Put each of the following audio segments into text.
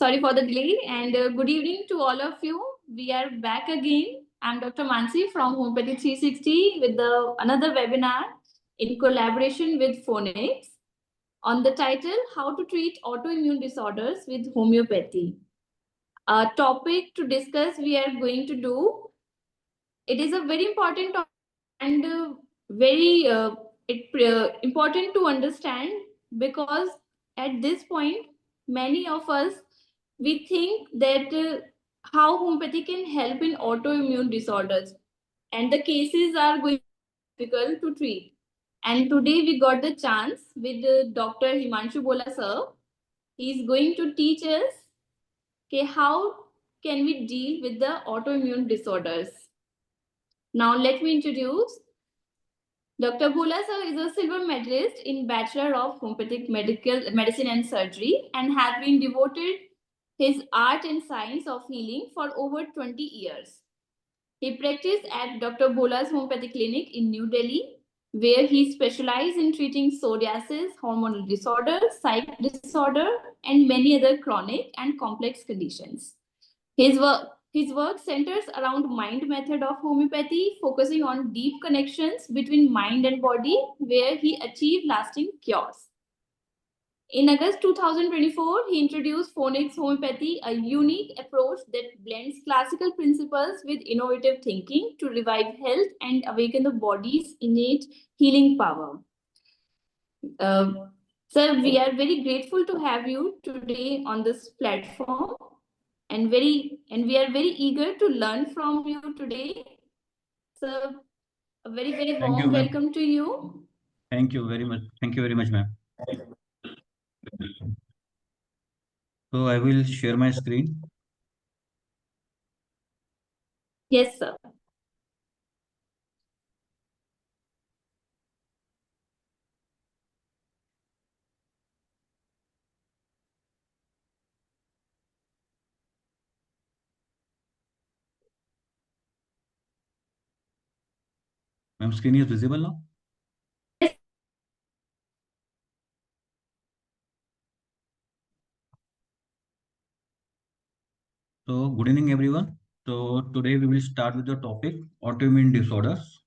Sorry for the delay, and good evening to all of you. We are back again. I'm Dr. Mansi from Homeopathy 360 with another webinar in collaboration with Phonics on the title How to Treat Autoimmune Disorders with Homeopathy. A topic to discuss we are going to do. It is a very important topic and very important to understand, because at this point many of us we think that how homeopathy can help in autoimmune disorders, and the cases are going to be difficult to treat. And today we got the chance with Dr. Himanshu Bhola sir. He is going to teach us how can we deal with the autoimmune disorders. Now let me introduce Dr. Bhola sir is a silver medalist in Bachelor of Homeopathic Medicine and Surgery, and has been devoted his art and science of healing for over 20 years. He practiced at Dr. Bhola's Homeopathy Clinic in New Delhi, where he specialized in treating psoriasis, hormonal disorders, psych disorder, and many other chronic and complex conditions. His work centers around mind method of homeopathy, focusing on deep connections between mind and body, where he achieved lasting cures. In August 2024, he introduced Phonics Homeopathy, a unique approach that blends classical principles with innovative thinking to revive health and awaken the body's innate healing power. Sir, we are very grateful to have you today on this platform, and we are very eager to learn from you today. So a very warm welcome to you. Thank you very much. Thank you very much, ma'am. So I will share my screen. Yes, sir. Ma'am, screen is visible now? Yes. So good evening, everyone. So today we will start with the topic autoimmune disorders.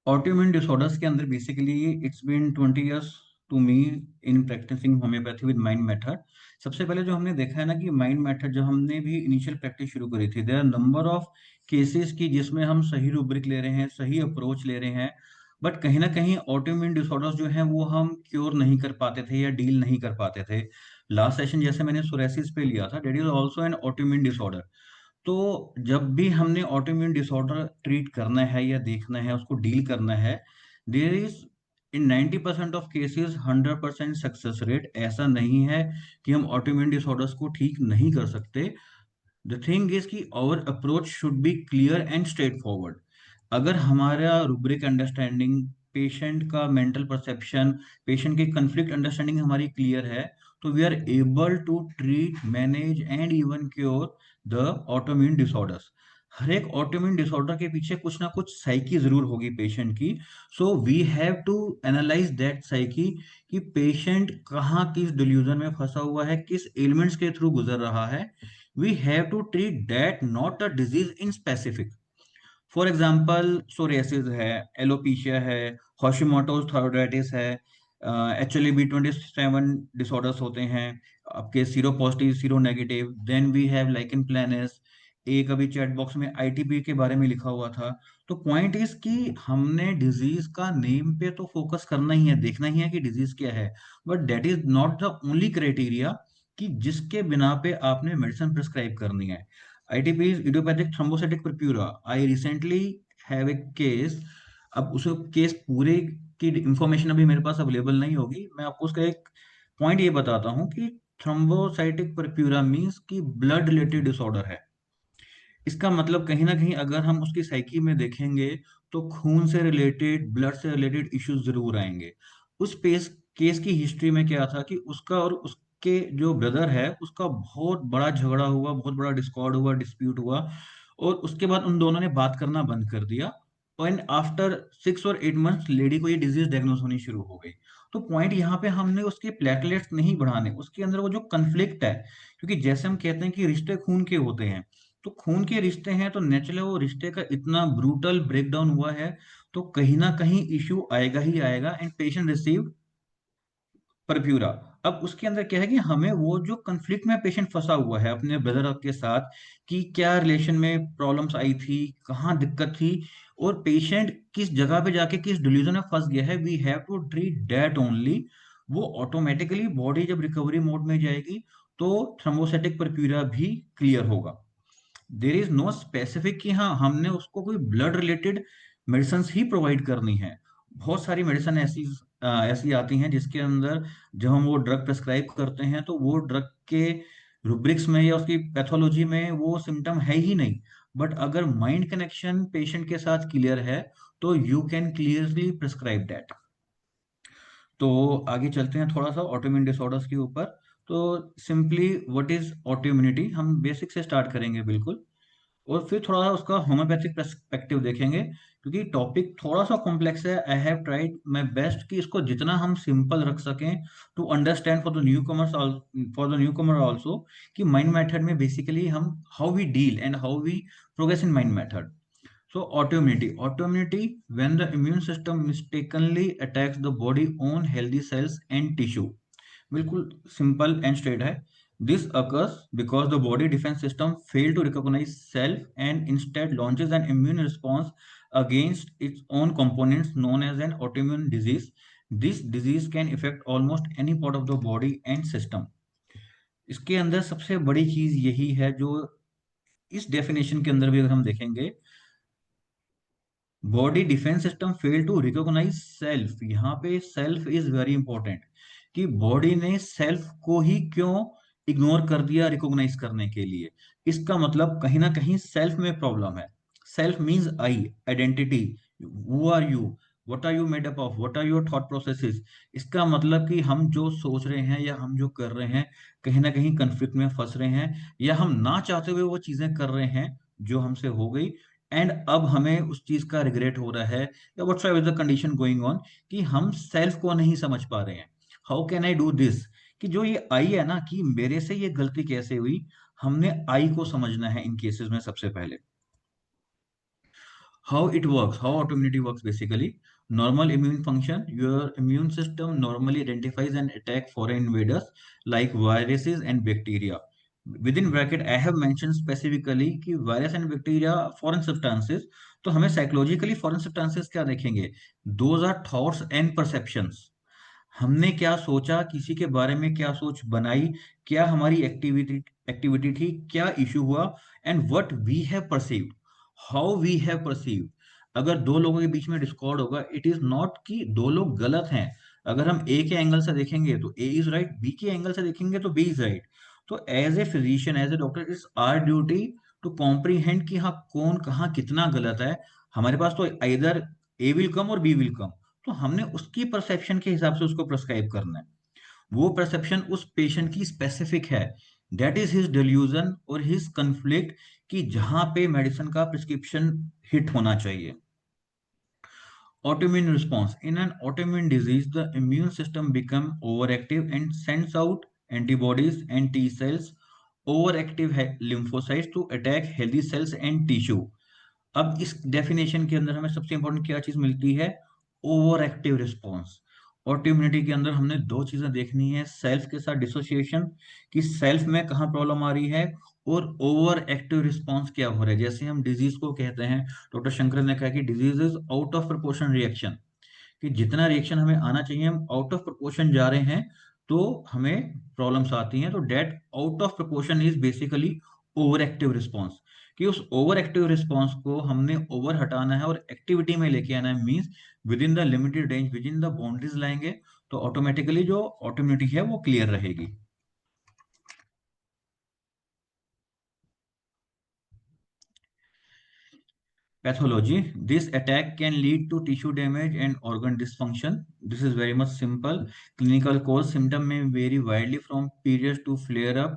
Autoimmune disorders के अंदर basically it's been 20 years to me in practicing homeopathy with mind method. सबसे पहले जो हमने देखा है ना कि mind method जब हमने भी इनिशियल प्रैक्टिस शुरू करी थी, there are number of cases की जिसमें हम सही रूब्रिक ले रहे हैं, सही अप्रोच ले रहे हैं, बट कहीं ना कहीं ऑटोइम्यून डिसऑर्डर्स जो हैं वो हम क्योर नहीं कर पाते थे या डील नहीं कर पाते थे. लास्ट सेशन जैसे मैंने सोरेसिस पे लिया था, that is also an autoimmune disorder. तो जब भी हमने ऑटोइम्यून डिसऑर्डर ट्रीट करना है या देखना है, उसको डील करना है, there is in 90% of cases 100% success rate. ऐसा नहीं है कि हम ऑटोइम्यून डिसऑर्डर्स को ठीक नहीं कर सकते. द थिंग इज कि our approach should be clear and straightforward. अगर हमारा रूब्रिक अंडरस्टैंडिंग, पेशेंट का मेंटल परसेप्शन, पेशेंट की कन्फ्लिक्ट अंडरस्टैंडिंग हमारी क्लियर है, तो we are able to treat, manage and even cure the autoimmune disorders. हर एक ऑटोइम्यून डिसऑर्डर के पीछे कुछ ना कुछ साइकी जरूर होगी पेशेंट की. So we have to analyse that psyche कि पेशेंट कहाँ किस डिल्यूजन में फंसा हुआ है, किस एलिमेंट्स के थ्रू गुजर रहा है. We have to treat that, not a disease in specific. For example psoriasis है, एलोपीशिया है, हॉशिमोटोस थायरॉइडाइटिस है, एक्चुअली B27 डिसऑर्डर्स होते हैं आपके, sero positive sero negative. Then we have lichen planus. एक अभी चैट बॉक्स में ITP के बारे में लिखा हुआ था. तो पॉइंट इज कि हमने डिजीज का नेम पे तो फोकस करना ही है, देखना ही है कि डिजीज क्या है, but that is not the only criteria कि जिसके बिना पे आपने मेडिसिन प्रिस्क्राइब करनी है. ITP is idiopathic thrombocytic purpura. I recently have a case. अब उस केस पूरे की इंफॉर्मेशन अभी मेरे पास अवेलेबल नहीं होगी. मैं आपको उसका एक पॉइंट ये बताता हूँ कि थ्रोम्बोसाइटिक परप्यूरा मींस कि ब्लड रिलेटेड डिसऑर्डर है. इसका मतलब कहीं ना कहीं अगर हम उसकी साइकी में देखेंगे तो खून से रिलेटेड, ब्लड से रिलेटेड इश्यूज जरूर आएंगे. उस केस की हिस्ट्री में क्या था कि उसका और उसके जो ब्रदर है उसका बहुत बड़ा झगड़ा हुआ, बहुत बड़ा डिस्कॉर्ड हुआ, डिस्प्यूट हुआ, और उसके बाद उन दोनों ने बात करना बंद कर दिया. एंड आफ्टर 6 और 8 मंथ्स लेडी को ये डिजीज डायग्नोज होनी शुरू हो गई. तो पॉइंट यहाँ पे हमने उसके प्लेटलेट्स नहीं बढ़ाने, उसके अंदर वो जो कन्फ्लिक्ट है, क्योंकि जैसे हम कहते हैं कि रिश्ते खून के होते हैं, तो खून के रिश्ते हैं तो नेचुरली वो रिश्ते का इतना ब्रूटल ब्रेकडाउन हुआ है, तो कहीं ना कहीं इश्यू आएगा ही आएगा, एंड पेशेंट रिसीव परप्यूरा। अब उसके अंदर क्या है कि हमें वो जो कंफ्लिक्ट में पेशेंट फंसा हुआ है अपने ब्रदर के साथ, कि क्या रिलेशन में प्रॉब्लम्स आई थी, कहाँ दिक्कत थी, और पेशेंट किस जगह पे जाके किस डिल्यूजन में फंस गया है, we have to treat that only. वो ऑटोमेटिकली बॉडी जब रिकवरी मोड में जाएगी तो थ्रोम्बोसाइटिक परप्यूरा भी क्लियर होगा। देर इज नो स्पेसिफिक कि हाँ हमने उसको कोई ब्लड रिलेटेड मेडिसिन ही प्रोवाइड करनी है। बहुत सारी मेडिसिन ऐसी आती हैं जिसके अंदर जब हम वो ड्रग प्रेस्क्राइब करते हैं तो वो ड्रग के रूब्रिक्स में या उसकी पैथोलॉजी में वो सिम्टम है ही नहीं, बट अगर माइंड कनेक्शन पेशेंट के साथ क्लियर है तो you can clearly prescribe that. तो आगे चलते हैं थोड़ा सा ऑटोइम्यून डिसऑर्डर्स के ऊपर। तो सिंपली व्हाट इज ऑटोइम्यूनिटी, हम बेसिक से स्टार्ट करेंगे बिल्कुल, और फिर थोड़ा सा उसका होम्योपैथिक पर्सपेक्टिव देखेंगे, क्योंकि टॉपिक थोड़ा सा कॉम्प्लेक्स है। I have tried my best कि इसको जितना हम सिंपल रख सकें to understand for the newcomers, for the newcomer also, कि माइंड मेथड में बेसिकली हम how we deal and how we progress in mind method. So autoimmunity when the immune system mistakenly attacks the body own healthy cells and tissue। बिल्कुल simple and straight है। This occurs because the body defense system fail to recognize self and instead launches an immune response against its own components known as an autoimmune disease। This disease can affect almost any part of the body and system। इसके अंदर सबसे बड़ी चीज यही है जो इस definition के अंदर भी अगर हम देखेंगे, body defence system fail to recognise self. यहाँ पे सेल्फ इज वेरी इंपॉर्टेंट, कि बॉडी ने सेल्फ को ही क्यों इग्नोर कर दिया रिकॉग्नाइज करने के लिए। इसका मतलब कहीं ना कहीं सेल्फ में प्रॉब्लम है। Self means I, identity, who are you, what are you made up of, what are your thought processes. इसका मतलब कि हम जो सोच रहे हैं या हम जो कर रहे हैं कहीं ना कहीं कंफ्लिक्ट में फंस रहे हैं, या हम ना चाहते हुए वो चीजें कर रहे हैं जो हमसे हो गई, एंड अब हमें उस चीज का रिग्रेट हो रहा है, या what's is the condition going on, कि हम सेल्फ को नहीं समझ पा रहे हैं। How can I do this, कि जो ये आई है ना, कि मेरे से ये गलती कैसे हुई, हमने आई को समझना है इन केसेस में सबसे पहले। How it works, how autoimmunity works basically. Normal immune function, your immune system normally identifies and attack foreign invaders like viruses and bacteria। within bracket I have mentioned specifically कि virus and bacteria foreign substances. तो हमें psychologically foreign substances क्या देखेंगे, those are thoughts and perceptions. हमने क्या सोचा, किसी के बारे में क्या सोच बनाई, क्या हमारी एक्टिविटी एक्टिविटी थी, क्या इशू हुआ, and what we have perceived, how we have perceived. अगर दो लोगों के बीच में डिस्कॉर्ड होगा, इट इज नॉट कि दो लोग गलत हैं। अगर हम ए के एंगल से देखेंगे तो ए इज राइट, बी के एंगल से देखेंगे तो बी इज राइट। तो as a physician, as a doctor, it's our duty to comprehend कि हाँ कौन कहाँ कितना गलत है। हमारे पास तो इधर ए विल कम और बी विल कम, तो हमने उसकी परसेप्शन के हिसाब से उसको प्रेस्क्राइब करना है। वो परसेप्शन उस पेशेंट की स्पेसिफिक है, दैट इज हिज डिल्यूजन और हिज कंफ्लिक्ट, कि जहां पे मेडिसिन का प्रिस्क्रिप्शन हिट होना चाहिए। Autoimmune response. In an autoimmune disease, the immune system becomes overactive and sends out antibodies and T cells, overactive lymphocytes to attack healthy cells and tissue। अब इस definition के अंदर हमें सबसे इंपॉर्टेंट क्या चीज मिलती है, ओवर एक्टिव रिस्पॉन्स। ऑटोइम्यूनिटी के अंदर हमने दो चीजें देखनी है, सेल्फ के साथ डिसोसिएशन, कि सेल्फ में कहाँ प्रॉब्लम आ रही है, और ओवर एक्टिव रिस्पॉन्स क्या हो रहा है। जैसे हम डिजीज को कहते हैं, डॉक्टर शंकर ने कहा कि disease is out of proportion reaction, कि जितना रिएक्शन हमें आना चाहिए हम आउट ऑफ प्रोपोर्शन जा रहे हैं, तो हमें प्रॉब्लम्स आती हैं। तो that out of proportion is basically over active response, कि उस ओवर एक्टिव रिस्पॉन्स को हमने ओवर हटाना है और एक्टिविटी में लेके आना है, means with in the limited range, with in the boundaries लाएंगे, तो ऑटोमेटिकली जो ऑटोइम्यूनिटी है वो क्लियर रहेगी। Pathology. This attack can lead to tissue damage and organ dysfunction. This is very much simple. Clinical cause symptom may vary widely from periods to flare up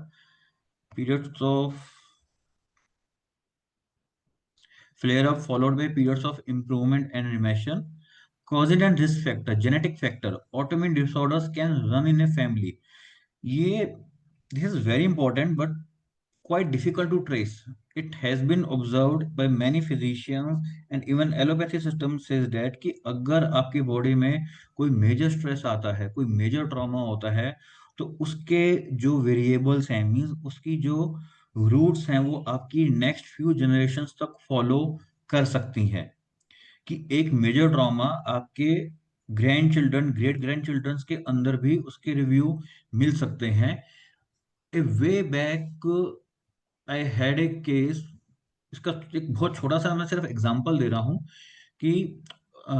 followed by periods of improvement and remission. Causes and risk factor, genetic factor, autoimmune disorders can run in a family. ये this is very important but quite difficult to trace. It has been observed by many physicians and even allopathy system says that कि अगर आपकी body में कोई major stress आता है, कोई major trauma होता है, तो उसके जो वेरिएबल्स हैं, मींस उसकी जो रूट्स हैं, वो आपकी नेक्स्ट फ्यू जनरेशन्स तक फॉलो कर सकती हैं। कि एक मेजर ट्रॉमा आपके grandchildren, great grandchildrens के अंदर भी उसके रिव्यू मिल सकते हैं। A way back I had a case, इसका एक बहुत छोटा सा मैं सिर्फ एग्जांपल दे रहा हूँ कि अ,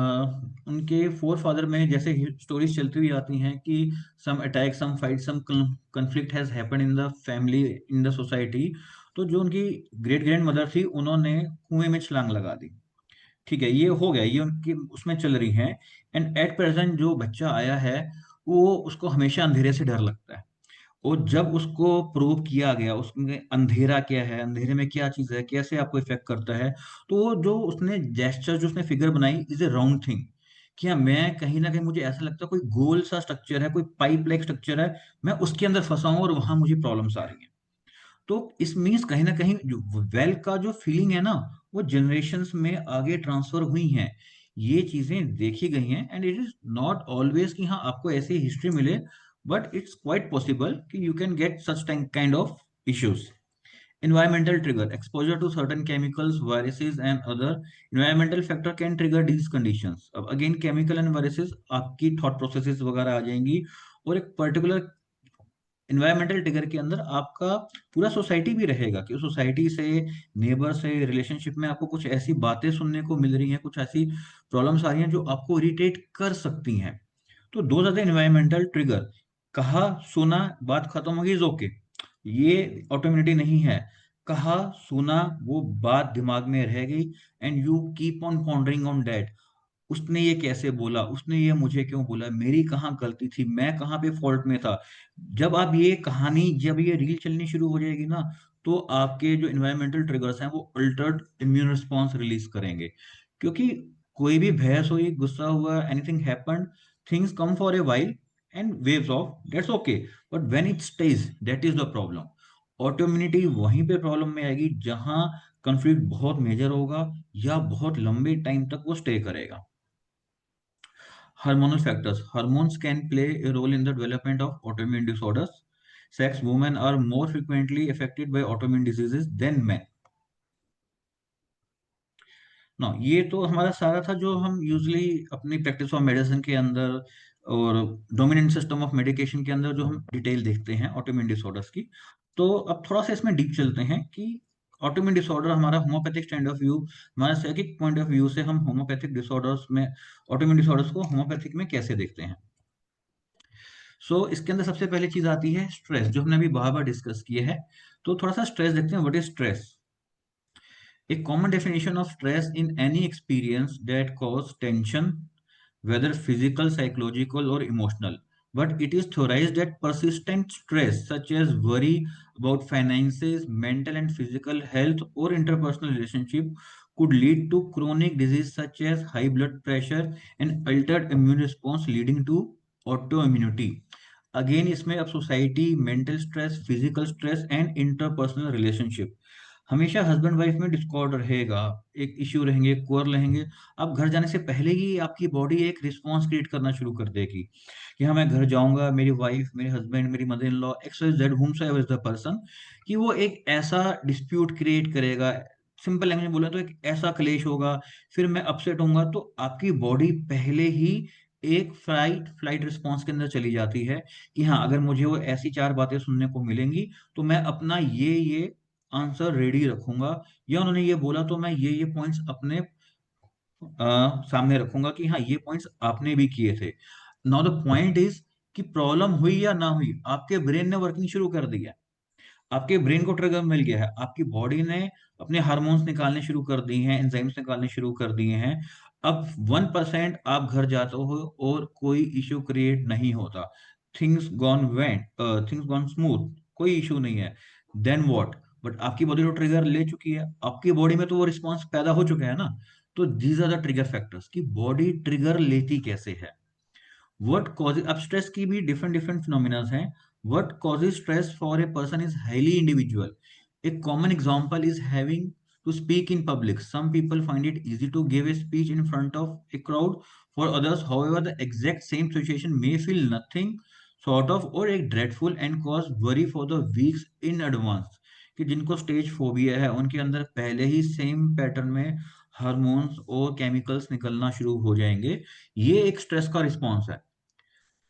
उनके फोर फादर में जैसे स्टोरीज चलती हुई आती हैं कि some attack, some fight, some conflict has happened in the family, in the society. तो जो उनकी ग्रेट ग्रैंड मदर थी, उन्होंने कुएं में छलांग लगा दी। ठीक है, ये हो गया, ये उनकी उसमें चल रही है। एंड एट प्रेजेंट जो बच्चा आया है, वो उसको हमेशा अंधेरे से डर लगता है। और जब उसको प्रूव किया गया उसमें अंधेरा क्या है, अंधेरे में क्या चीज है, कैसे आपको इफेक्ट करता है, तो वो जो उसने जेस्चर, जो उसने फिगर बनाई, इज ए राउंड थिंग। कि हाँ, मैं कहीं ना कहीं मुझे ऐसा लगता है कोई गोल सा स्ट्रक्चर है, कोई पाइप लाइक स्ट्रक्चर है, मैं उसके अंदर फंसा हूं और वहां मुझे प्रॉब्लम्स आ रही हैं। तो इस मीन्स कहीं ना कहीं जो वेल का जो फीलिंग है ना, वो जनरेशन्स में आगे ट्रांसफर हुई हैं। ये चीजें देखी गई हैं and it is not always कि हाँ आपको ऐसी हिस्ट्री मिले, बट इट्स क्वाइट पॉसिबल कि you can get such kind of issues. Environmental trigger, exposure to certain chemicals, viruses and other environmental factor can trigger these conditions। अब again chemical and viruses आपकी thought processes वगैरह आ जाएंगी, और एक particular environmental trigger के अंदर आपका पूरा सोसाइटी भी रहेगा, कि सोसाइटी से, नेबर से, रिलेशनशिप में आपको कुछ ऐसी बातें सुनने को मिल रही हैं, कुछ ऐसी प्रॉब्लम्स आ रही हैं जो आपको इरिटेट कर सकती हैं। तो दो ज्यादा इन्वायरमेंटल ट्रिगर, कहा सुना बात खत्म होगी, इज ओके, ये ऑटोमिनिटी नहीं है। कहा सुना वो बात दिमाग में रह गई, and you keep on pondering on that. उसने ये कैसे बोला, उसने ये मुझे क्यों बोला, मेरी कहाँ गलती थी, मैं कहाँ पे फॉल्ट में था। जब आप ये कहानी, जब ये रील चलनी शुरू हो जाएगी ना, तो आपके जो इन्वायरमेंटल ट्रिगर्स हैं वो अल्टर्ड इम्यून रिस्पॉन्स रिलीज करेंगे। क्योंकि कोई भी बहस हुई, गुस्सा हुआ, anything happened, things come for a while and waves of, that's okay, but when it stage, that is the problem. Autoimmunity वहीं पे प्रॉब्लम में आएगी जहां कंफ्लिक्ट बहुत मेजर होगा या बहुत लंबे टाइम तक वो स्टे करेगा। Hormonal factors. Hormones can play a role in the development of autoimmune disorders. Sex, women are more frequently affected by autoimmune diseases than men. ना, ये तो हमारा सारा था जो हम यूजली अपनी प्रैक्टिस ऑफ मेडिसिन के अंदर और डोमिनेंट सिस्टम ऑफ मेडिकेशन के अंदर जो हम डिटेल देखते हैं ऑटोइम्यून डिसऑर्डर्स की। तो अब थोड़ा सा इसमें डीप चलते हैं कि ऑटोइम्यून डिसऑर्डर हमारा होम्योपैथिक स्टैंड ऑफ व्यू, हमारा साइकिक पॉइंट ऑफ व्यू से हम होम्योपैथिक डिसऑर्डर्स में, ऑटोइम्यून डिसऑर्डर्स को होम्योपैथिक में कैसे देखते हैं। इसके अंदर सबसे पहली चीज आती है स्ट्रेस, जो हमने अभी बार बार डिस्कस किए हैं। तो थोड़ा सा स्ट्रेस देखते हैं, what is stress. A common definition of stress in any experience that cause tension, whether physical, psychological, or emotional. But it is theorized that persistent stress, such as worry about finances, mental and physical health, or interpersonal relationship, could lead to chronic disease such as high blood pressure and altered immune response, leading to autoimmunity. Again इसमें अब society, mental stress, physical stress and interpersonal relationship, हमेशा husband wife में Discord रहेगा, एक issue रहेंगे, quarrel रहेंगे। आप घर जाने से पहले ही आपकी बॉडी एक रिस्पॉन्स क्रिएट करना शुरू कर देगी कि हाँ मैं घर जाऊंगा, मेरी वाइफ, मेरे हस्बैंड, मेरी mother in law, X Y Z, whomsoever is the person, कि वो एक ऐसा डिस्प्यूट क्रिएट करेगा। सिंपल लैंग्वेज में बोला तो एक ऐसा क्लेश होगा, फिर मैं अपसेट होऊंगा, तो आपकी बॉडी पहले ही एक फ्लाइट फ्लाइट रिस्पॉन्स के अंदर चली जाती है कि हाँ अगर मुझे वो ऐसी चार बातें सुनने को मिलेंगी, तो मैं अपना ये आंसर रेडी रखूंगा, या उन्होंने ये बोला तो मैं ये पॉइंट्स अपने सामने रखूंगा कि हाँ ये पॉइंट्स आपने भी किए थे। नाउ द पॉइंट इज कि प्रॉब्लम हुई या ना हुई, आपके ब्रेन ने वर्किंग शुरू कर दिया, आपके ब्रेन को ट्रिगर मिल गया है, आपकी बॉडी ने अपने हार्मोन्स निकालने शुरू कर दिए हैं, एंजाइम्स निकालने शुरू कर दिए हैं। अब 1% आप घर जाते हो और कोई इश्यू क्रिएट नहीं होता, थिंग्स गॉन स्मूथ, कोई इश्यू नहीं है, देन व्हाट। बट आपकी बॉडी तो ट्रिगर ले चुकी है, आपकी बॉडी में तो वो रिस्पॉन्स पैदा हो चुका है ना। तो these are the trigger factors कि बॉडी ट्रिगर लेती कैसे है। What causes, अब स्ट्रेस की भी डिफरेंट डिफरेंट फिनोमिना हैं। What causes stress for a person is highly individual. A common example is having to speak in public. Some people find it easy to give a speech in front of a crowd. For others, however, the exact same situation may feel nothing sort of or a dreadful and cause worry for the weeks in advance. कि जिनको stage phobia है उनके अंदर पहले ही same pattern में hormones और chemicals निकलना शुरू हो जाएंगे। ये एक स्ट्रेस का रिस्पॉन्स है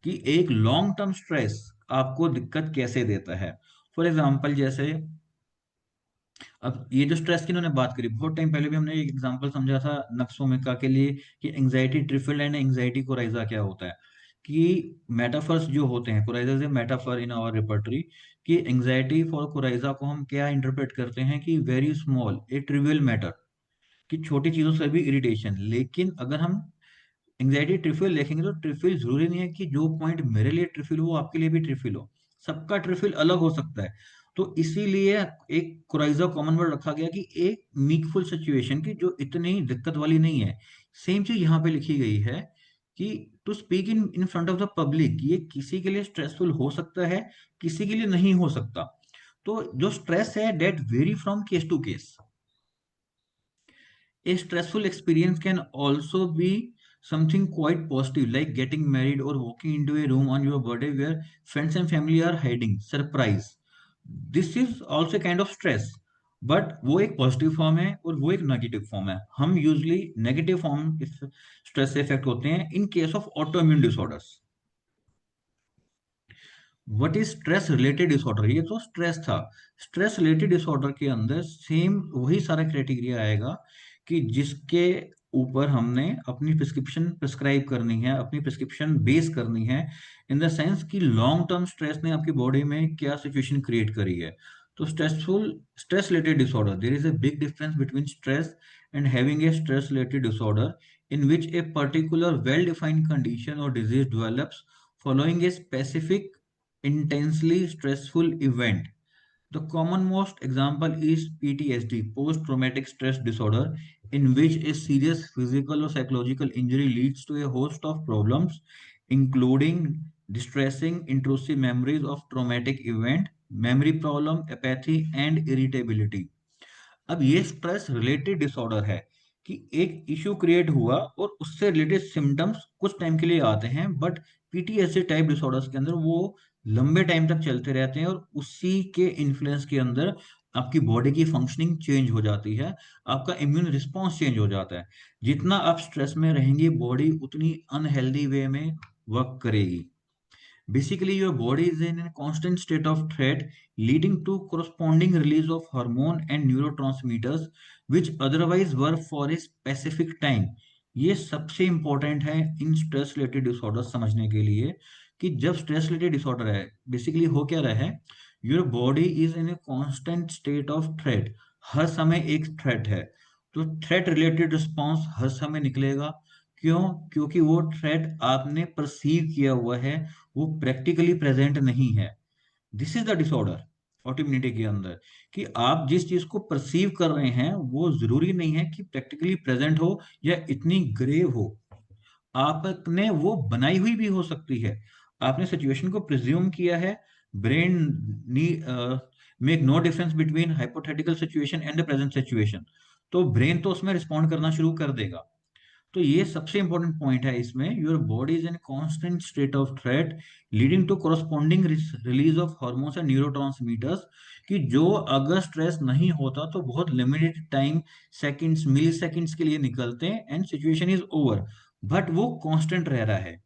कि एक लॉन्ग टर्म स्ट्रेस आपको दिक्कत कैसे देता है। फॉर एग्जाम्पल जैसे अब ये जो स्ट्रेस की इन्होंने बात करी, बहुत टाइम पहले भी हमने एक एग्जांपल समझा था नक्सोमिका के लिए कि anxiety trifle and anxiety coryza क्या होता है। कि मेटाफर्स जो होते हैं, coryza is a metaphor in our repertory, कि एंजाइटी फॉर कोराइजा को हम क्या इंटरप्रेट करते हैं कि very small a trivial matter, कि छोटी चीजों से भी इरिटेशन। लेकिन अगर हम एंग्जाइटी ट्रिफिल देखेंगे तो ट्रिफिल जरूरी नहीं है कि जो पॉइंट मेरे लिए ट्रिफिल हो आपके लिए भी ट्रिफिल हो। सबका ट्रिफिल अलग हो सकता है। तो इसीलिए एक कोराइजा कॉमन वर्ड रखा गया कि एक मीकफुल सिचुएशन की जो इतनी दिक्कत वाली नहीं है। सेम चीज यहाँ पे लिखी गई है कि to speak in in front of the public, ये किसी के लिए स्ट्रेसफुल हो सकता है, किसी के लिए नहीं हो सकता। तो जो स्ट्रेस है that vary from case to case. A stressful experience can also be something quite positive, like getting married or walking into a room on your birthday where friends and family are hiding. Surprise. This is also a kind of stress. But वो एक positive form है और वो एक negative form है। हम usually negative form इस stress से इफेक्ट होते हैं in case of autoimmune disorders. What is stress related disorder, ये तो स्ट्रेस था। स्ट्रेस रिलेटेड डिसऑर्डर के अंदर सेम वही सारा क्राइटेरिया आएगा कि जिसके ऊपर हमने अपनी प्रिस्क्रिप्शन प्रिस्क्राइब करनी है, अपनी प्रिस्क्रिप्शन बेस करनी है, इन द सेंस कि लॉन्ग टर्म स्ट्रेस ने आपकी बॉडी में क्या सिचुएशन क्रिएट करी है। तो stress related disorder, there is a big difference between stress and having a stress related disorder in which a particular well-defined condition or disease develops following a specific intensely stressful event. The commonmost example is PTSD, post-traumatic stress disorder, in which a serious physical or psychological injury leads to a host of problems, including distressing, intrusive memories of traumatic event, memory problem, apathy, and irritability. अब ये stress related disorder है कि एक issue create हुआ और उससे related symptoms कुछ time के लिए आते हैं, बट पीटीएसडी टाइप डिसऑर्डर्स के अंदर वो लंबे टाइम तक चलते रहते हैं और उसी के इन्फ्लुएंस के अंदर आपकी बॉडी की फंक्शनिंग चेंज हो जाती है, आपका इम्यून रिस्पॉन्स चेंज हो जाता है। जितना आप स्ट्रेस में रहेंगे बॉडी उतनी अनहेल्दी वे में वर्क करेगी। Basically, your body is in a constant state of threat, leading to corresponding release of hormone and neurotransmitters, which otherwise were for a specific time. ये सबसे इंपॉर्टेंट है इन स्ट्रेस रिलेटेड डिसऑर्डर समझने के लिए कि जब स्ट्रेस रिलेटेड डिसऑर्डर है basically हो क्या रहा है, your body is in a constant state of threat. हर समय एक थ्रेट है, तो थ्रेट रिलेटेड रिस्पॉन्स हर समय निकलेगा। क्यों? क्योंकि वो थ्रेट आपने परसीव किया हुआ है, वो प्रैक्टिकली प्रेजेंट नहीं है। This is the disorder autoimmunity के अंदर, कि आप जिस चीज को परसीव कर रहे हैं वो जरूरी नहीं है कि प्रैक्टिकली प्रेजेंट हो या इतनी ग्रेव हो। आपने वो बनाई हुई भी हो सकती है, आपने सिचुएशन को प्रिज्यूम किया है। Brain make no difference between hypothetical situation and the present situation, तो ब्रेन तो उसमें रिस्पॉन्ड करना शुरू कर देगा। तो ये सबसे इंपॉर्टेंट पॉइंट है इसमें, your body is in constant state of threat leading to corresponding release of hormones and neurotransmitters, कि जो अगर स्ट्रेस नहीं होता तो बहुत limited time, seconds milliseconds के लिए निकलते हैं and situation is over, but वो कांस्टेंट रह रहा है।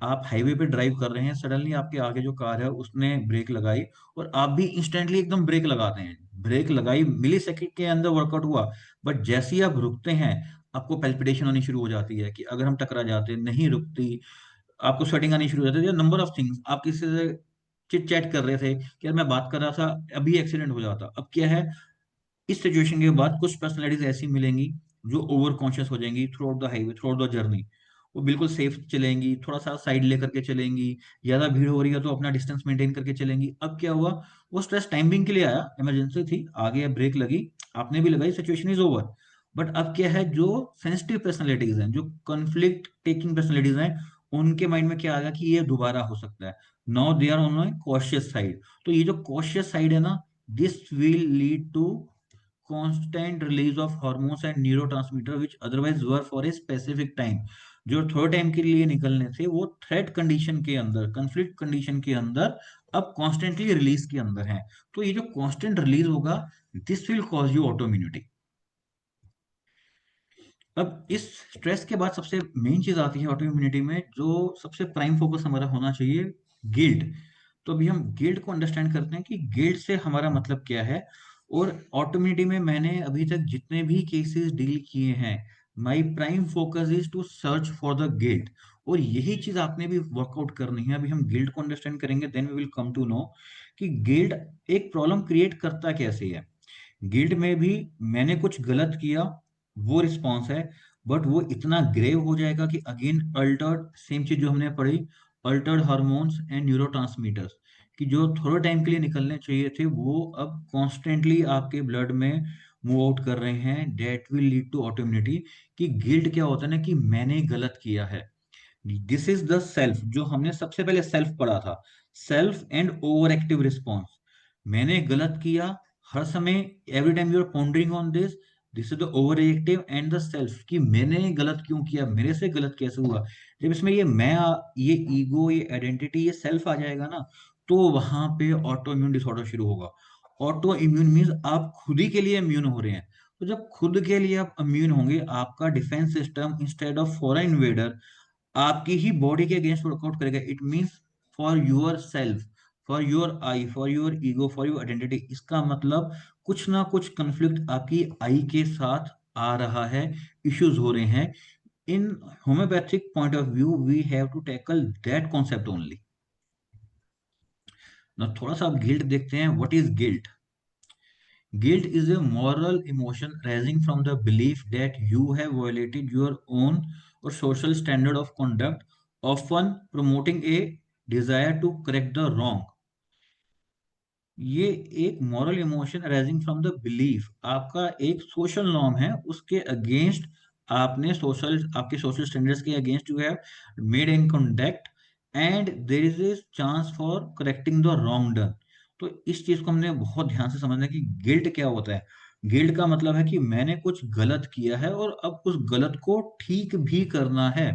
आप हाईवे पे ड्राइव कर रहे हैं, सडनली आपके आगे जो कार है उसने ब्रेक लगाई और आप भी इंस्टेंटली एकदम ब्रेक लगाते हैं। ब्रेक लगाई, मिली सेकंड के अंदर वर्कआउट हुआ, बट जैसे ही आप रुकते हैं आपको पेल्पिटेशन होनी शुरू हो जाती है कि अगर हम टकरा जाते, नहीं रुकती, आपको स्वेटिंग आनी शुरू हो जाती है, नंबर ऑफ थिंग्स। आप किसी से चिट चैट कर रहे थे कि यार मैं बात कर रहा था, अभी एक्सीडेंट हो जाता। अब क्या है, इस सिचुएशन के बाद कुछ पर्सनैलिटीज ऐसी मिलेंगी जो ओवर कॉन्शियस हो जाएंगी through out the highway, through out the journey. वो बिल्कुल सेफ चलेंगी, थोड़ा सा साइड लेकर के चलेंगी, ज्यादा भीड़ हो रही है तो अपना डिस्टेंस मेंटेन करके चलेंगी। अब क्या हुआ, वो स्ट्रेस टाइमिंग के लिए आया, इमरजेंसी थी, आगे ब्रेक लगी, आपने भी लगाई, सिचुएशन इज ओवर। बट अब क्या है, जो सेंसिटिव पर्सनैलिटीज हैं, जो कॉन्फ्लिक्ट टेकिंग पर्सनैलिटीज हैं, उनके माइंड में क्या आ गया कि ये दोबारा हो सकता है। Now they are on cautious side. तो ये जो कॉशियस साइड है ना, this will lead to constant release of hormones and neurotransmitter which otherwise were for a specific time। जो थोड़े टाइम के लिए निकलने थे वो थ्रेट कंडीशन के अंदर, कंफ्लिक्ट कंडीशन के अंदर अब कॉन्स्टेंटली रिलीज के अंदर है। तो ये जो कॉन्स्टेंट रिलीज होगा, this will cause you autoimmunity. अब इस स्ट्रेस के बाद सबसे मेन चीज आती है ऑटो इम्यूनिटी में, जो सबसे प्राइम फोकस हमारा होना चाहिए, गिल्ट। तो अभी हम गिल्ट को अंडरस्टैंड करते हैं कि गिल्ट से हमारा मतलब क्या है। और ऑटो इम्यूनिटी में मैंने अभी तक जितने भी केसेस डील किए हैं, my prime focus is to search for the guilt. और यही चीज आपने भी वर्कआउट करनी है। अभी हम गिल्ट को अंडरस्टैंड करेंगे, then we will come to know कि गिल्ट एक प्रॉब्लम क्रिएट करता कैसे है। गिल्ट में भी मैंने कुछ गलत किया, वो रिस्पॉन्स है, बट वो इतना ग्रेव हो जाएगा कि अगेन अल्टर्ड, सेम चीज जो हमने पढ़ी, अल्टर्ड हार्मोन्स एंड न्यूरोट्रांसमीटर्स कि जो थोड़े टाइम के लिए निकलने चाहिए थे वो अब कॉन्स्टेंटली आपके ब्लड में मूव आउट कर रहे हैं। That will lead to autoimmunity. कि गिल्ट क्या होता है ना, कि मैंने गलत किया है। दिस इज द सेल्फ, जो हमने सबसे पहले सेल्फ पढ़ा था, self and over active response. मैंने गलत किया हर समय, every time you are pondering on this, this is the over active and the self, कि मैंने गलत क्यों किया, मेरे से गलत कैसे हुआ। जब इसमें ये मैं ये ईगो, ये आइडेंटिटी, ये सेल्फ आ जाएगा ना, तो वहां पे ऑटो इम्यून डिसऑर्डर शुरू होगा। ऑटो इम्यून मीन्स आप खुद ही के लिए इम्यून हो रहे हैं। तो जब खुद के लिए आप इम्यून होंगे, आपका defence system instead of foreign invader आपकी ही बॉडी के अगेंस्ट वर्कआउट करेगा। It means for your self, for your I, for your ego, for your identity. इसका मतलब कुछ ना कुछ कंफ्लिक्ट आपकी आई के साथ आ रहा है, इश्यूज हो रहे हैं। In homeopathic point of view we have to tackle that concept only. ना थोड़ा सा आप गिल्ट देखते हैं। What is guilt? Guilt is a moral emotion arising from the belief that you have violated your own or social standard of conduct, often promoting a desire to correct the wrong। ये एक moral emotion arising from the belief, आपका एक social norm है, उसके against आपने आपके social standards के against you have made in conduct, and there is a chance for correcting the wrong done. तो इस चीज को हमने बहुत ध्यान से समझना है कि गिल्ट क्या होता है। गिल्ट का मतलब है कि मैंने कुछ गलत किया है और अब उस गलत को ठीक भी करना है।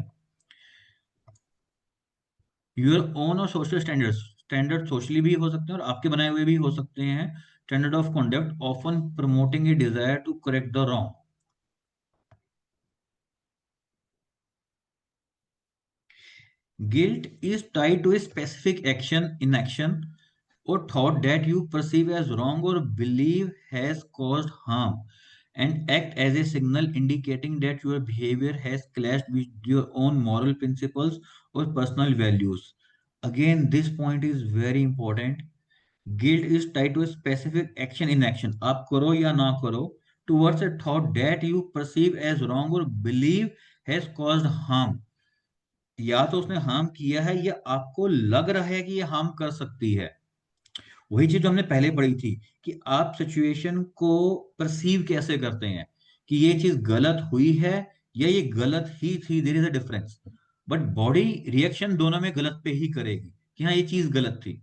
योर ओन और सोशल स्टैंडर्ड्स, स्टैंडर्ड सोशली भी हो सकते हैं और आपके बनाए हुए भी हो सकते हैं। Standard of conduct often promoting a desire to correct the wrong. Guilt is tied to a specific action, inaction, or thought that you perceive as wrong or believe has caused harm, and act as a signal indicating that your behavior has clashed with your own moral principles or personal values। Again, this point is very important। Guilt is tied to a specific action, inaction, आप करो या ना करो, towards a thought that you perceive as wrong or believe has caused harm। या तो उसने harm किया है या आपको लग रहा है कि ये हार्म कर सकती है। वही चीज जो हमने पहले पढ़ी थी कि आप सिचुएशन को परसीव कैसे करते हैं, कि ये चीज गलत हुई है या ये गलत ही थी, there is a difference. But body reaction दोनों में गलत पे ही करेगी कि हाँ ये चीज गलत थी।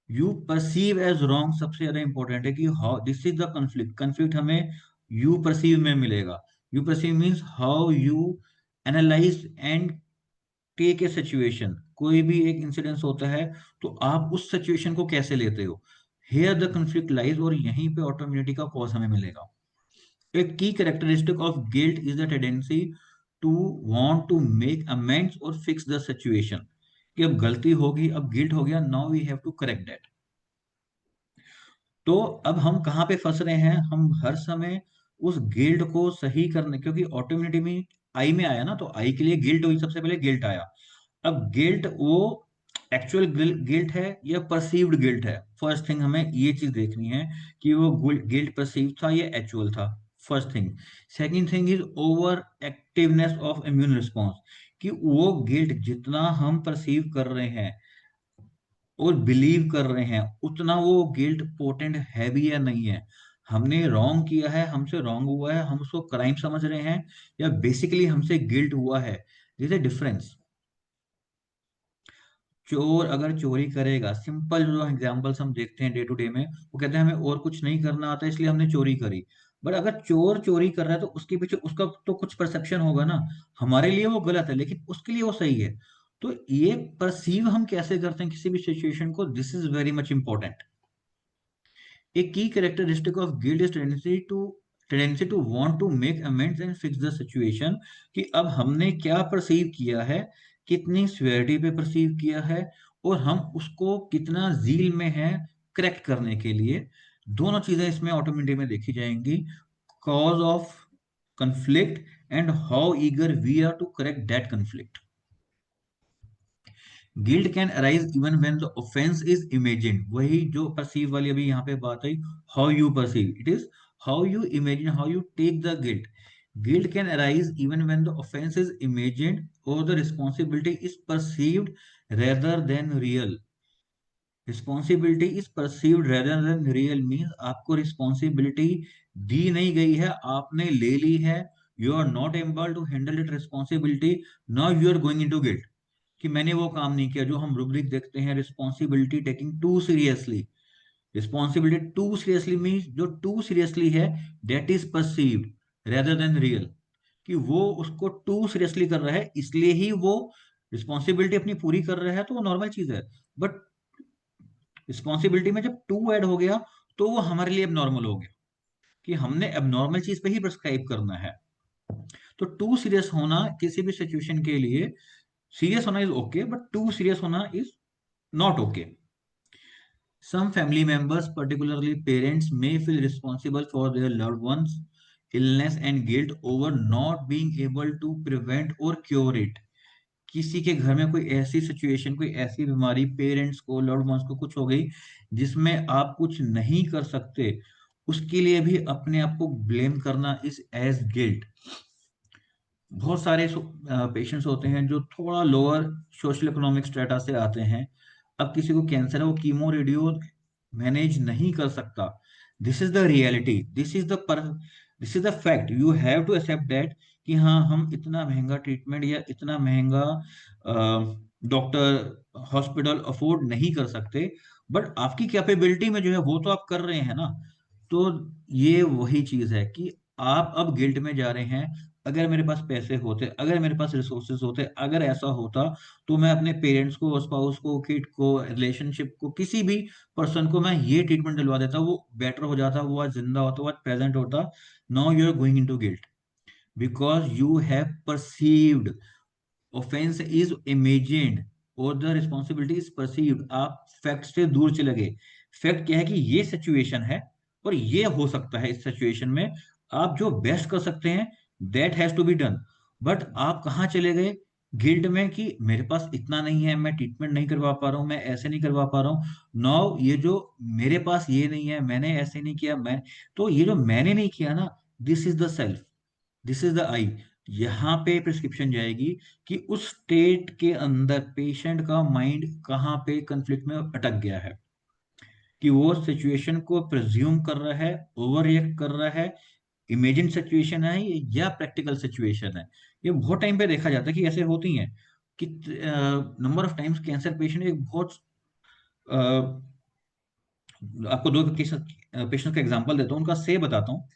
यू परसीव एज रॉन्ग सबसे ज्यादा इंपॉर्टेंट है कि how this is the conflict. Conflict हमें यू परसीव में मिलेगा। You perceive means how you analyse and take a situation. कोई भी एक इंसिडेंस होता है तो आप उस सिचुएशन को कैसे लेते हो, हेयर द कंफ्लिक्ट लाइज, और यहीं पे ऑटोइम्यूनिटी का कॉज हमें मिलेगा। एक की characteristic of guilt is the tendency to want to make amends और फिक्स द सिचुएशन। कि अब गलती होगी, अब गिल्ट हो गया, now we have to correct that. तो अब हम कहाँ पे फंस रहे हैं, हम हर समय उस गिल्ट को सही करने, क्योंकि ऑटोइम्यूनिटी में आई में आया ना, तो आई के लिए गिल्ट हुई, सबसे पहले गिल्ट आया। अब गिल्ट वो एक्चुअल गिल्ट है या परसीव्ड गिल्ट है, फर्स्ट थिंग हमें ये चीज देखनी है कि वो गिल्ट परसीव था या एक्चुअल था, first thing. Second thing is over activeness of immune response, कि वो गिल्ट जितना हम परसीव कर रहे हैं और बिलीव कर रहे हैं, उतना वो गिल्ट पोटेंट है भी या नहीं है। हमने रॉन्ग किया है, हमसे रॉन्ग हुआ है, हम उसको क्राइम समझ रहे हैं, या बेसिकली हमसे गिल्ट हुआ है। This is difference. चोर अगर चोरी करेगा, सिंपल जो एग्जांपल्स हम देखते हैं डे टू डे में, वो कहते हैं हमें और कुछ नहीं करना आता इसलिए हमने चोरी करी। बट अगर चोर चोरी कर रहा है तो उसके पीछे उसका तो कुछ परसेप्शन होगा ना। हमारे लिए वो गलत है लेकिन उसके लिए वो सही है। तो ये परसीव हम कैसे करते हैं किसी भी सिचुएशन को, this is very much important. A key characteristic of guilt is tendency to want to make amends and fix the situation। कि अब हमने क्या परसीव किया है, कितनी सिवियरिटी पे परसीव किया है, और हम उसको कितना जील में है करेक्ट करने के लिए। दोनों चीजें इसमें ऑटोमेटिक में देखी जाएंगी। Cause of conflict and how eager we are to correct that conflict। Guilt can arise even when the offence is imagined. वही जो परसीव वाली अभी यहाँ पे बात आई, how you perceive it is, how you imagine, how you take the guilt. Guilt can arise even when the offence is imagined और the responsibility is perceived rather than real. Responsibility is perceived rather than real means आपको responsibility दी नहीं गई है, आपने ले ली है। You are not able to handle it responsibility, now you are going into guilt कि मैंने वो काम नहीं किया। जो हम रुब्रिक देखते हैं, responsibility taking too seriously. Responsibility too seriously means जो टू सीरियसली है that is perceived rather than real. कि वो उसको टू सीरियसली कर रहा है इसलिए ही वो रिस्पॉन्सिबिलिटी अपनी पूरी कर रहा है, तो वो नॉर्मल चीज है। बट रिस्पॉन्सिबिलिटी में जब टू ऐड हो गया तो वो हमारे लिए अब हो गया कि हमने अब नॉर्मल चीज पे ही प्रिस्क्राइब करना है। तो टू सीरियस होना किसी भी सिचुएशन के लिए, सीरियस होना is okay but too serious होना is not okay. Some family members, particularly parents, may feel responsible for their loved ones' illness and guilt over not being able to prevent or cure it। किसी के घर में कोई ऐसी situation, कोई ऐसी बीमारी पेरेंट्स को, लव्ड वंस को कुछ हो गई जिसमें आप कुछ नहीं कर सकते, उसके लिए भी अपने आप को ब्लेम करना इज एज गिल्ट। बहुत सारे पेशेंट्स होते हैं जो थोड़ा लोअर सोशल इकोनॉमिक स्टेटस से आते हैं। अब किसी को कैंसर है, वो कीमो रेडियो मैनेज नहीं कर सकता। This is the reality, this is the fact, you have to accept that कि हाँ हम इतना महंगा ट्रीटमेंट या इतना महंगा डॉक्टर हॉस्पिटल अफोर्ड नहीं कर सकते। बट आपकी कैपेबिलिटी में जो है वो तो आप कर रहे हैं ना। तो ये वही चीज है कि आप अब गिल्ट में जा रहे हैं। अगर मेरे पास पैसे होते, अगर मेरे पास रिसोर्सेज होते, अगर ऐसा होता तो मैं अपने पेरेंट्स को, स्पाउस को, किड को, रिलेशनशिप को, किसी भी पर्सन को मैं ये ट्रीटमेंट दिलवा देता, वो बेटर हो जाता, वो आज जिंदा होता, वो आज प्रेजेंट होता। Now you are going into guilt because you have perceived offence is imagined और द रिस्पॉन्सिबिलिटी इज परसीव्ड। आप फैक्ट से दूर चले गए। फैक्ट क्या है कि ये सिचुएशन है और ये हो सकता है। इस सिचुएशन में आप जो बेस्ट कर सकते हैं that has to be done. But आप कहाँ चले गए, गिल्ट में कि मेरे पास इतना नहीं है, मैं ट्रीटमेंट नहीं करवा पा रहा हूँ, मैं ऐसे नहीं करवा पा रहा हूँ। नाउ ये जो मेरे पास ये नहीं है, मैंने ऐसे नहीं किया, मैं तो ये जो मैंने नहीं किया ना, this is the self, this is the I. यहाँ पे प्रिस्क्रिप्शन जाएगी कि उस स्टेट के अंदर पेशेंट का माइंड कहाँ पे कंफ्लिक्ट में अटक गया है, कि वो सिचुएशन को प्रिज्यूम कर रहा है, ओवर रिएक्ट कर रहा है, इमेजिन सिचुएशन है या प्रैक्टिकल सिचुएशन है। ये बहुत टाइम पे देखा जाता है कि ऐसे होती हैं कि number of times cancer patient एक बहुत आपको दो पेशेंट का एग्जांपल देता हूँ, उनका से बताता हूँ।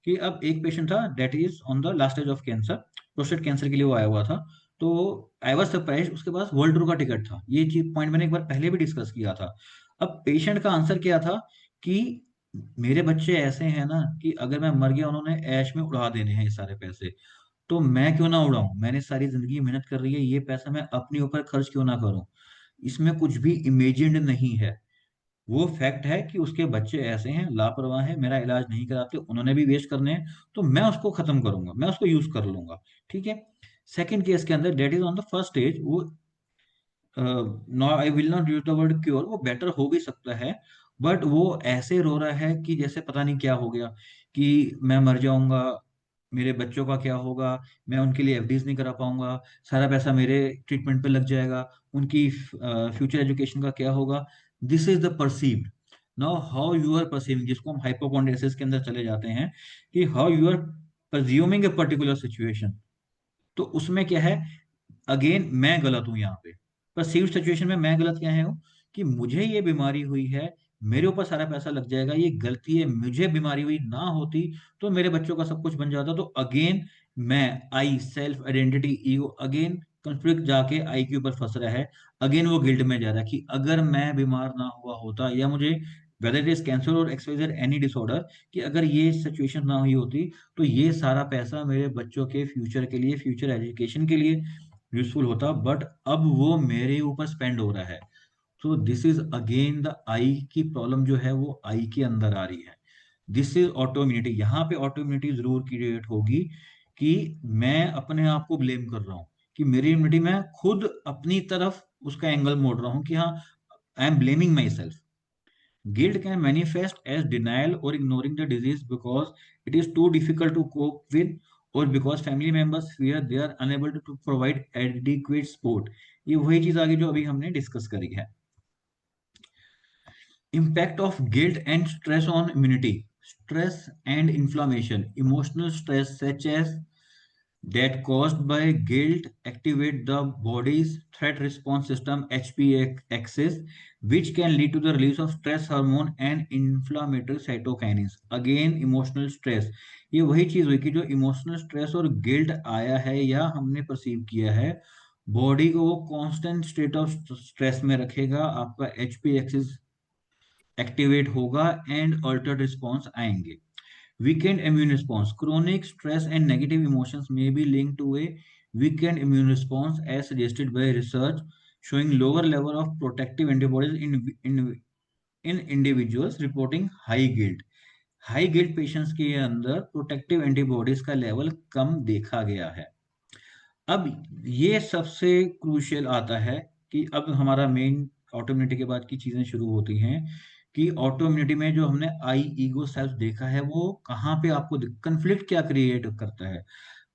कि अब एक पेशेंट था that is on the last stage of cancer, prostate cancer के लिए वो आया हुआ था। तो आई वाज सरप्राइज, उसके पास वर्ल्ड टूर का टिकट था। ये चीज पॉइंट मैंने एक बार पहले भी डिस्कस किया था। अब पेशेंट का आंसर क्या था कि मेरे बच्चे ऐसे हैं ना कि अगर मैं मर गया उन्होंने ऐश में उड़ा देने हैं ये सारे पैसे, तो मैं क्यों ना उड़ाऊं, मैंने सारी जिंदगी मेहनत कर रही है, ये पैसा मैं अपने ऊपर खर्च क्यों ना करूं। इसमें कुछ भी इमेजिन्ड नहीं है। वो फैक्ट है कि उसके बच्चे ऐसे हैं, लापरवाह है, मेरा इलाज नहीं कराते, उन्होंने भी वेस्ट करने हैं, तो मैं उसको खत्म करूंगा, मैं उसको यूज कर लूंगा। ठीक है। सेकंड केस के अंदर that is on the first stage, वो no I will not use the word cure, वो बेटर हो भी सकता है। बट वो ऐसे रो रहा है कि जैसे पता नहीं क्या हो गया, कि मैं मर जाऊंगा, मेरे बच्चों का क्या होगा, मैं उनके लिए एफडीज नहीं करा पाऊंगा, सारा पैसा मेरे ट्रीटमेंट पे लग जाएगा, उनकी फ्यूचर एजुकेशन का क्या होगा। This is the perceived. Now how you are perceiving, जिसको हम हाइपोकॉन्ड्रियासिस के अंदर चले जाते हैं, कि how you are presuming a particular situation. तो उसमें क्या है, अगेन मैं गलत हूं यहाँ पे। परसीव्ड सिचुएशन में मैं गलत क्या है कि मुझे ये बीमारी हुई है, मेरे ऊपर सारा पैसा लग जाएगा, ये गलती है, मुझे बीमारी हुई ना होती तो मेरे बच्चों का सब कुछ बन जाता। तो अगेन मैं, I, self identity, ego, again conflict जाके आई के ऊपर फंस रहा है। अगेन वो गिल्ट में जा रहा है कि अगर मैं बीमार ना हुआ होता, या मुझे वेदर इट इज कैंसर और एक्सवाइजेड एनी डिसऑर्डर, कि अगर ये सिचुएशन ना हुई होती तो ये सारा पैसा मेरे बच्चों के फ्यूचर के लिए, फ्यूचर एजुकेशन के लिए यूजफुल होता, बट अब वो मेरे ऊपर स्पेंड हो रहा है। So this is again the I की प्रॉब्लम जो है वो आई के अंदर आ रही है। This is auto immunity. यहाँ पे ऑटो इम्यूनिटी जरूर क्रिएट होगी कि मैं अपने आप को ब्लेम कर रहा हूँ, कि मेरी इम्यूनिटी मैं खुद अपनी तरफ उसका एंगल मोड़ रहा हूँ, कि हाँ, I am blaming my self. Guilt can manifest as denial or ignoring the disease because it is too difficult to cope with, or because family members fear they are unable to provide adequate support. ये वही चीज आगे जो अभी हमने discuss करी है। Impact of guilt and stress on immunity. Stress and inflammation. Emotional stress such as that caused by guilt activate the body's threat response system HPA axis, which can lead to the release of stress hormone and inflammatory cytokines. Again, emotional stress. ये वही चीज हुई कि जो emotional stress और guilt आया है या हमने परसीव किया है, बॉडी को वो कांस्टेंट स्टेट ऑफ स्ट्रेस में रखेगा, आपका एचपी एक्सिस एक्टिवेट होगा एंड अल्टर्ड रिस्पॉन्स आएंगे। Weakened immune response. Chronic stress and negative emotions may be linked to a weakened immune response, as suggested by research showing lower level of protective antibodies in individuals reporting high guilt. High guilt patients के अंदर protective antibodies का level कम देखा गया है। अब ये सबसे crucial आता है कि अब हमारा मेन ऑटोइम्यूनिटी के बाद की चीजें शुरू होती हैं, कि ऑटोइम्यूनिटी में जो हमने आई, ईगो, सेल्फ देखा है, वो कहाँ पे आपको कंफ्लिक्ट क्या क्रिएट करता है।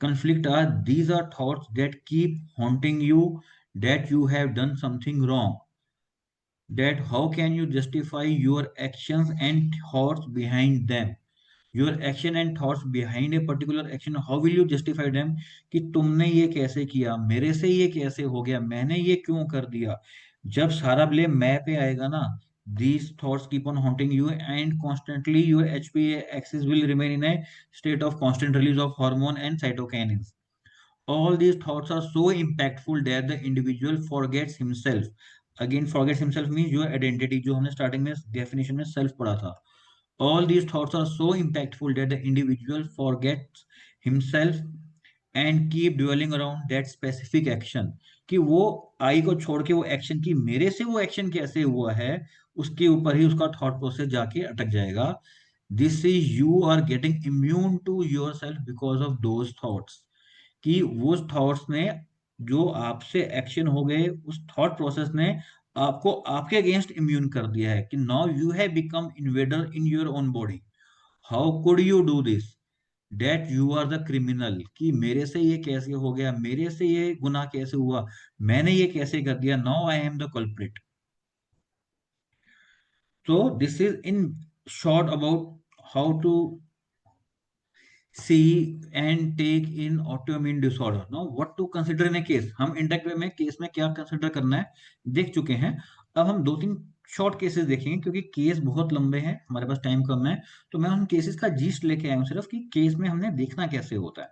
Conflict are these are thoughts that keep haunting you, that you have done something wrong, that how can you justify your actions and thoughts behind them, your action and thoughts behind a particular action, how will you justify them, कि तुमने ये कैसे किया, मेरे से ये कैसे हो गया, मैंने ये क्यों कर दिया। जब सारा ब्लेम मैं पे आएगा ना, these thoughts keep on haunting you and constantly your HPA axis will remain in a state of constant release of hormone and cytokines. All these thoughts are so impactful that the individual forgets himself. Again, forgets himself means your identity, जो हमने starting में definition में self पढ़ा था। All these thoughts are so impactful that the individual forgets himself and keep dwelling around that specific action, कि वो आई को छोड़ के वो एक्शन की, मेरे से वो एक्शन कैसे हुआ है, उसके ऊपर ही उसका थॉट प्रोसेस जाके अटक जाएगा। This is you are getting immune to your self because of those thoughts, कि वो थॉट्स ने, जो आपसे एक्शन हो गए, उस थॉट प्रोसेस ने आपको आपके अगेंस्ट इम्यून कर दिया है, कि now you have become invader in your own body. How could you do this, that you are the criminal, कि मेरे से ये कैसे हो गया, मेरे से ये गुनाह कैसे हुआ, मैंने ये कैसे कर दिया, now I am the culprit. So this is in short about how to see and take in autoimmune disorder. Now what to consider in a case, हम इंडेक्ट वे में केस में क्या कंसिडर करना है देख चुके हैं। अब हम दो तीन शॉर्ट केसेस देखेंगे, क्योंकि केस बहुत लंबे हैं, हमारे पास टाइम कम है, तो मैं उन केसेस का जीस्ट लेके आया हूँ सिर्फ, कि केस में हमने देखना कैसे होता है।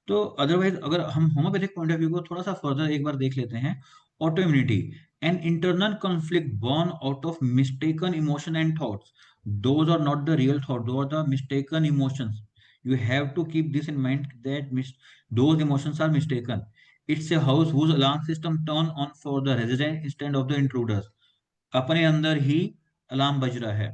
तो अदरवाइज अगर हम होम्योपैथिक पॉइंट ऑफ व्यू को थोड़ा सा फर्दर एक बार देख लेते हैं। Autoimmunity, an internal conflict born out of mistaken emotion and thoughts, those are not the real thought, those are the mistaken emotions. You have to keep this in mind that those emotions are mistaken. It's a house whose alarm system turn on for the resident instead of the intruders. अपने अंदर ही alarm बज रहा है।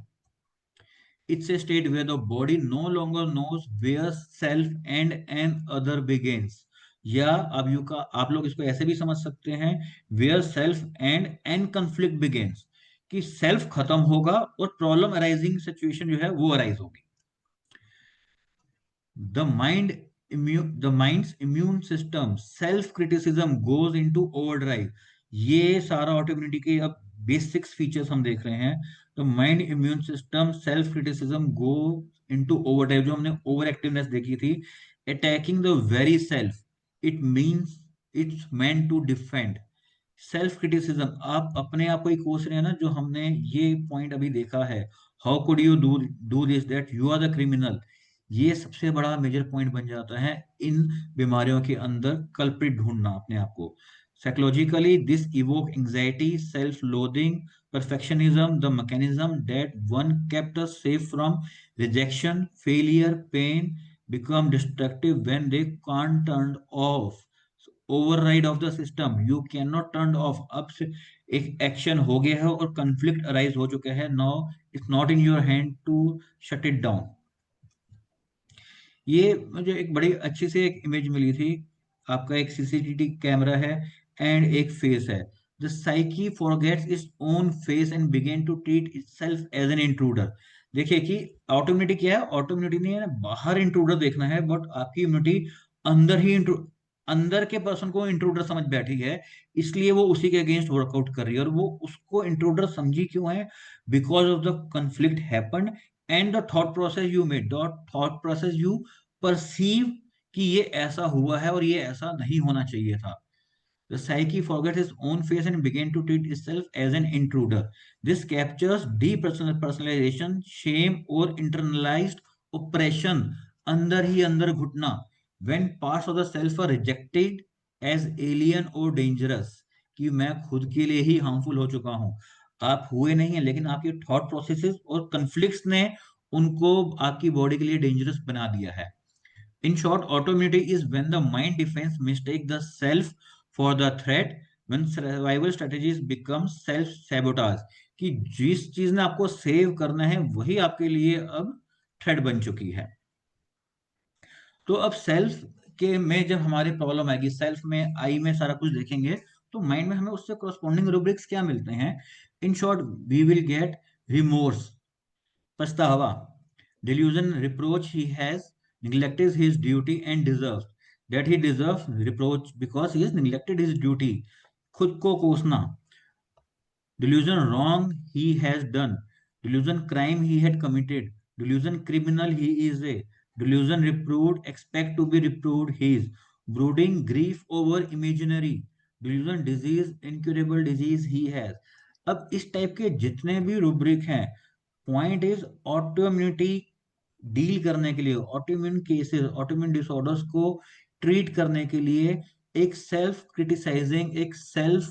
It's a state where the body no longer knows where self and an other begins. या आप लोग इसको ऐसे भी समझ सकते हैं, where self and an conflict begins, कि सेल्फ खत्म होगा और प्रॉब्लम अराइजिंग सिचुएशन जो है वो अराइज होगी। the mind the mind's immune system self criticism goes into overdrive। ये सारा ऑटोइम्यूनिटी के अब बेसिक्स फीचर्स हम देख रहे हैं। तो mind immune system self criticism go into overdrive, जो हमने ओवर एक्टिवनेस देखी थी, attacking the very self, it means it's meant to defend. Self criticism, आप अपने आप को ही कोस रहे हैं ना, जो हमने ये पॉइंट अभी देखा है, how could you do do this, that you are the criminal, ये सबसे बड़ा मेजर पॉइंट बन जाता है इन बीमारियों के अंदर कल्प्रिट ढूंढना अपने आप को। Psychologically this evoke anxiety, self loathing, perfectionism, the mechanism that one kept us safe from rejection, failure, pain, become destructive when they can't turn off। Override of the system, you can not turn off. अब से एक action हो गया है और conflict arise हो चुका है, now it's not in your hand to shut it down. ये मुझे एक बड़ी अच्छी सी एक इमेज मिली थी, आपका एक सीसीटीवी कैमरा है एंड एक फेस है। The psyche forgets its own face and begin to treat itself as an intruder. देखिए कि ऑटोइम्यूनिटी क्या है, ऑटोइम्यूनिटी नहीं है बाहर इंट्रूडर देखना है, बट आपकी इम्यूनिटी अंदर ही अंदर के पर्सन को इंट्रूडर समझ बैठी है, इसलिए वो उसी के अगेंस्ट वर्कआउट कर रही है। और वो उसको इंट्रूडर समझी क्यों है? Because of the conflict happened and the thought process you made, the thought process you perceive कि ये ऐसा हुआ है और ये ऐसा नहीं होना चाहिए था। The psyche forgets its own face and begins to treat itself as an intruder. This captures depersonalization, shame or internalized oppression, अंदर ही अंदर घुटना, when parts of the self are rejected as alien or dangerous, कि मैं खुद के लिए ही harmful हो चुका हूं। आप हुए नहीं है, लेकिन आपके थॉट प्रोसेसेस और कन्फ्लिक्ट्स ने उनको आपकी बॉडी के लिए डेंजरस बना दिया है। In short, autoimmunity is when the mind defense mistake the self for the threat, when survival strategies become self sabotage, कि जिस चीज ने आपको सेव करना है वही आपके लिए अब थ्रेट बन चुकी है। तो अब सेल्फ के में जब हमारी प्रॉब्लम आएगी, सेल्फ में आई में सारा कुछ देखेंगे, तो माइंड में हमें उससे कॉरस्पॉन्डिंग रूब्रिक्स क्या मिलते हैं? In short, we will get remorse, पछतावा, delusion, reproach, he has neglected his duty and deserves, that he deserves reproach because he has neglected his duty, खुद को कोसना, delusion, wrong he has done, delusion, crime he had committed, delusion, criminal he is a, delusion, reproved, expect to be reproved he is, brooding grief over imaginary, delusion, disease, incurable disease he has। अब इस type के जितने भी rubric हैं, point is autoimmunity deal करने के लिए, autoimmune cases, autoimmune disorders को ट्रीट करने के लिए एक सेल्फ क्रिटिसाइजिंग, एक सेल्फ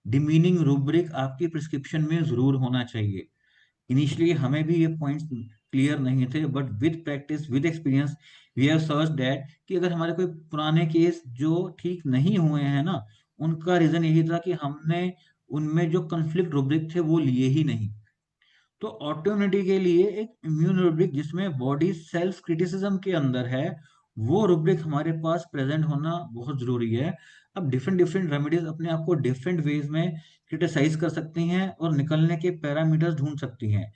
डिमीनिंग रूब्रिक आपकी प्रिस्क्रिप्शन में जरूर होना चाहिए। इनिशियली हमें भी ये पॉइंट्स क्लियर नहीं थे, but with practice, with experience, we have search that कि अगर हमारे कोई पुराने केस जो ठीक नहीं हुए हैं ना, उनका रीजन यही था कि हमने उनमें जो कंफ्लिक्ट रूब्रिक थे वो लिए ही नहीं। तो ऑटोइम्यूनिटी के लिए एक इम्यून रूब्रिक जिसमें बॉडी सेल्फ क्रिटिसिज्म के अंदर है, वो रूब्रिक हमारे पास प्रेजेंट होना बहुत जरूरी है। अब डिफरेंट डिफरेंट रेमेडीज अपने आप को डिफरेंट वेज में क्रिटिसाइज कर सकती हैं और निकलने के पैरामीटर्स ढूंढ सकती हैं,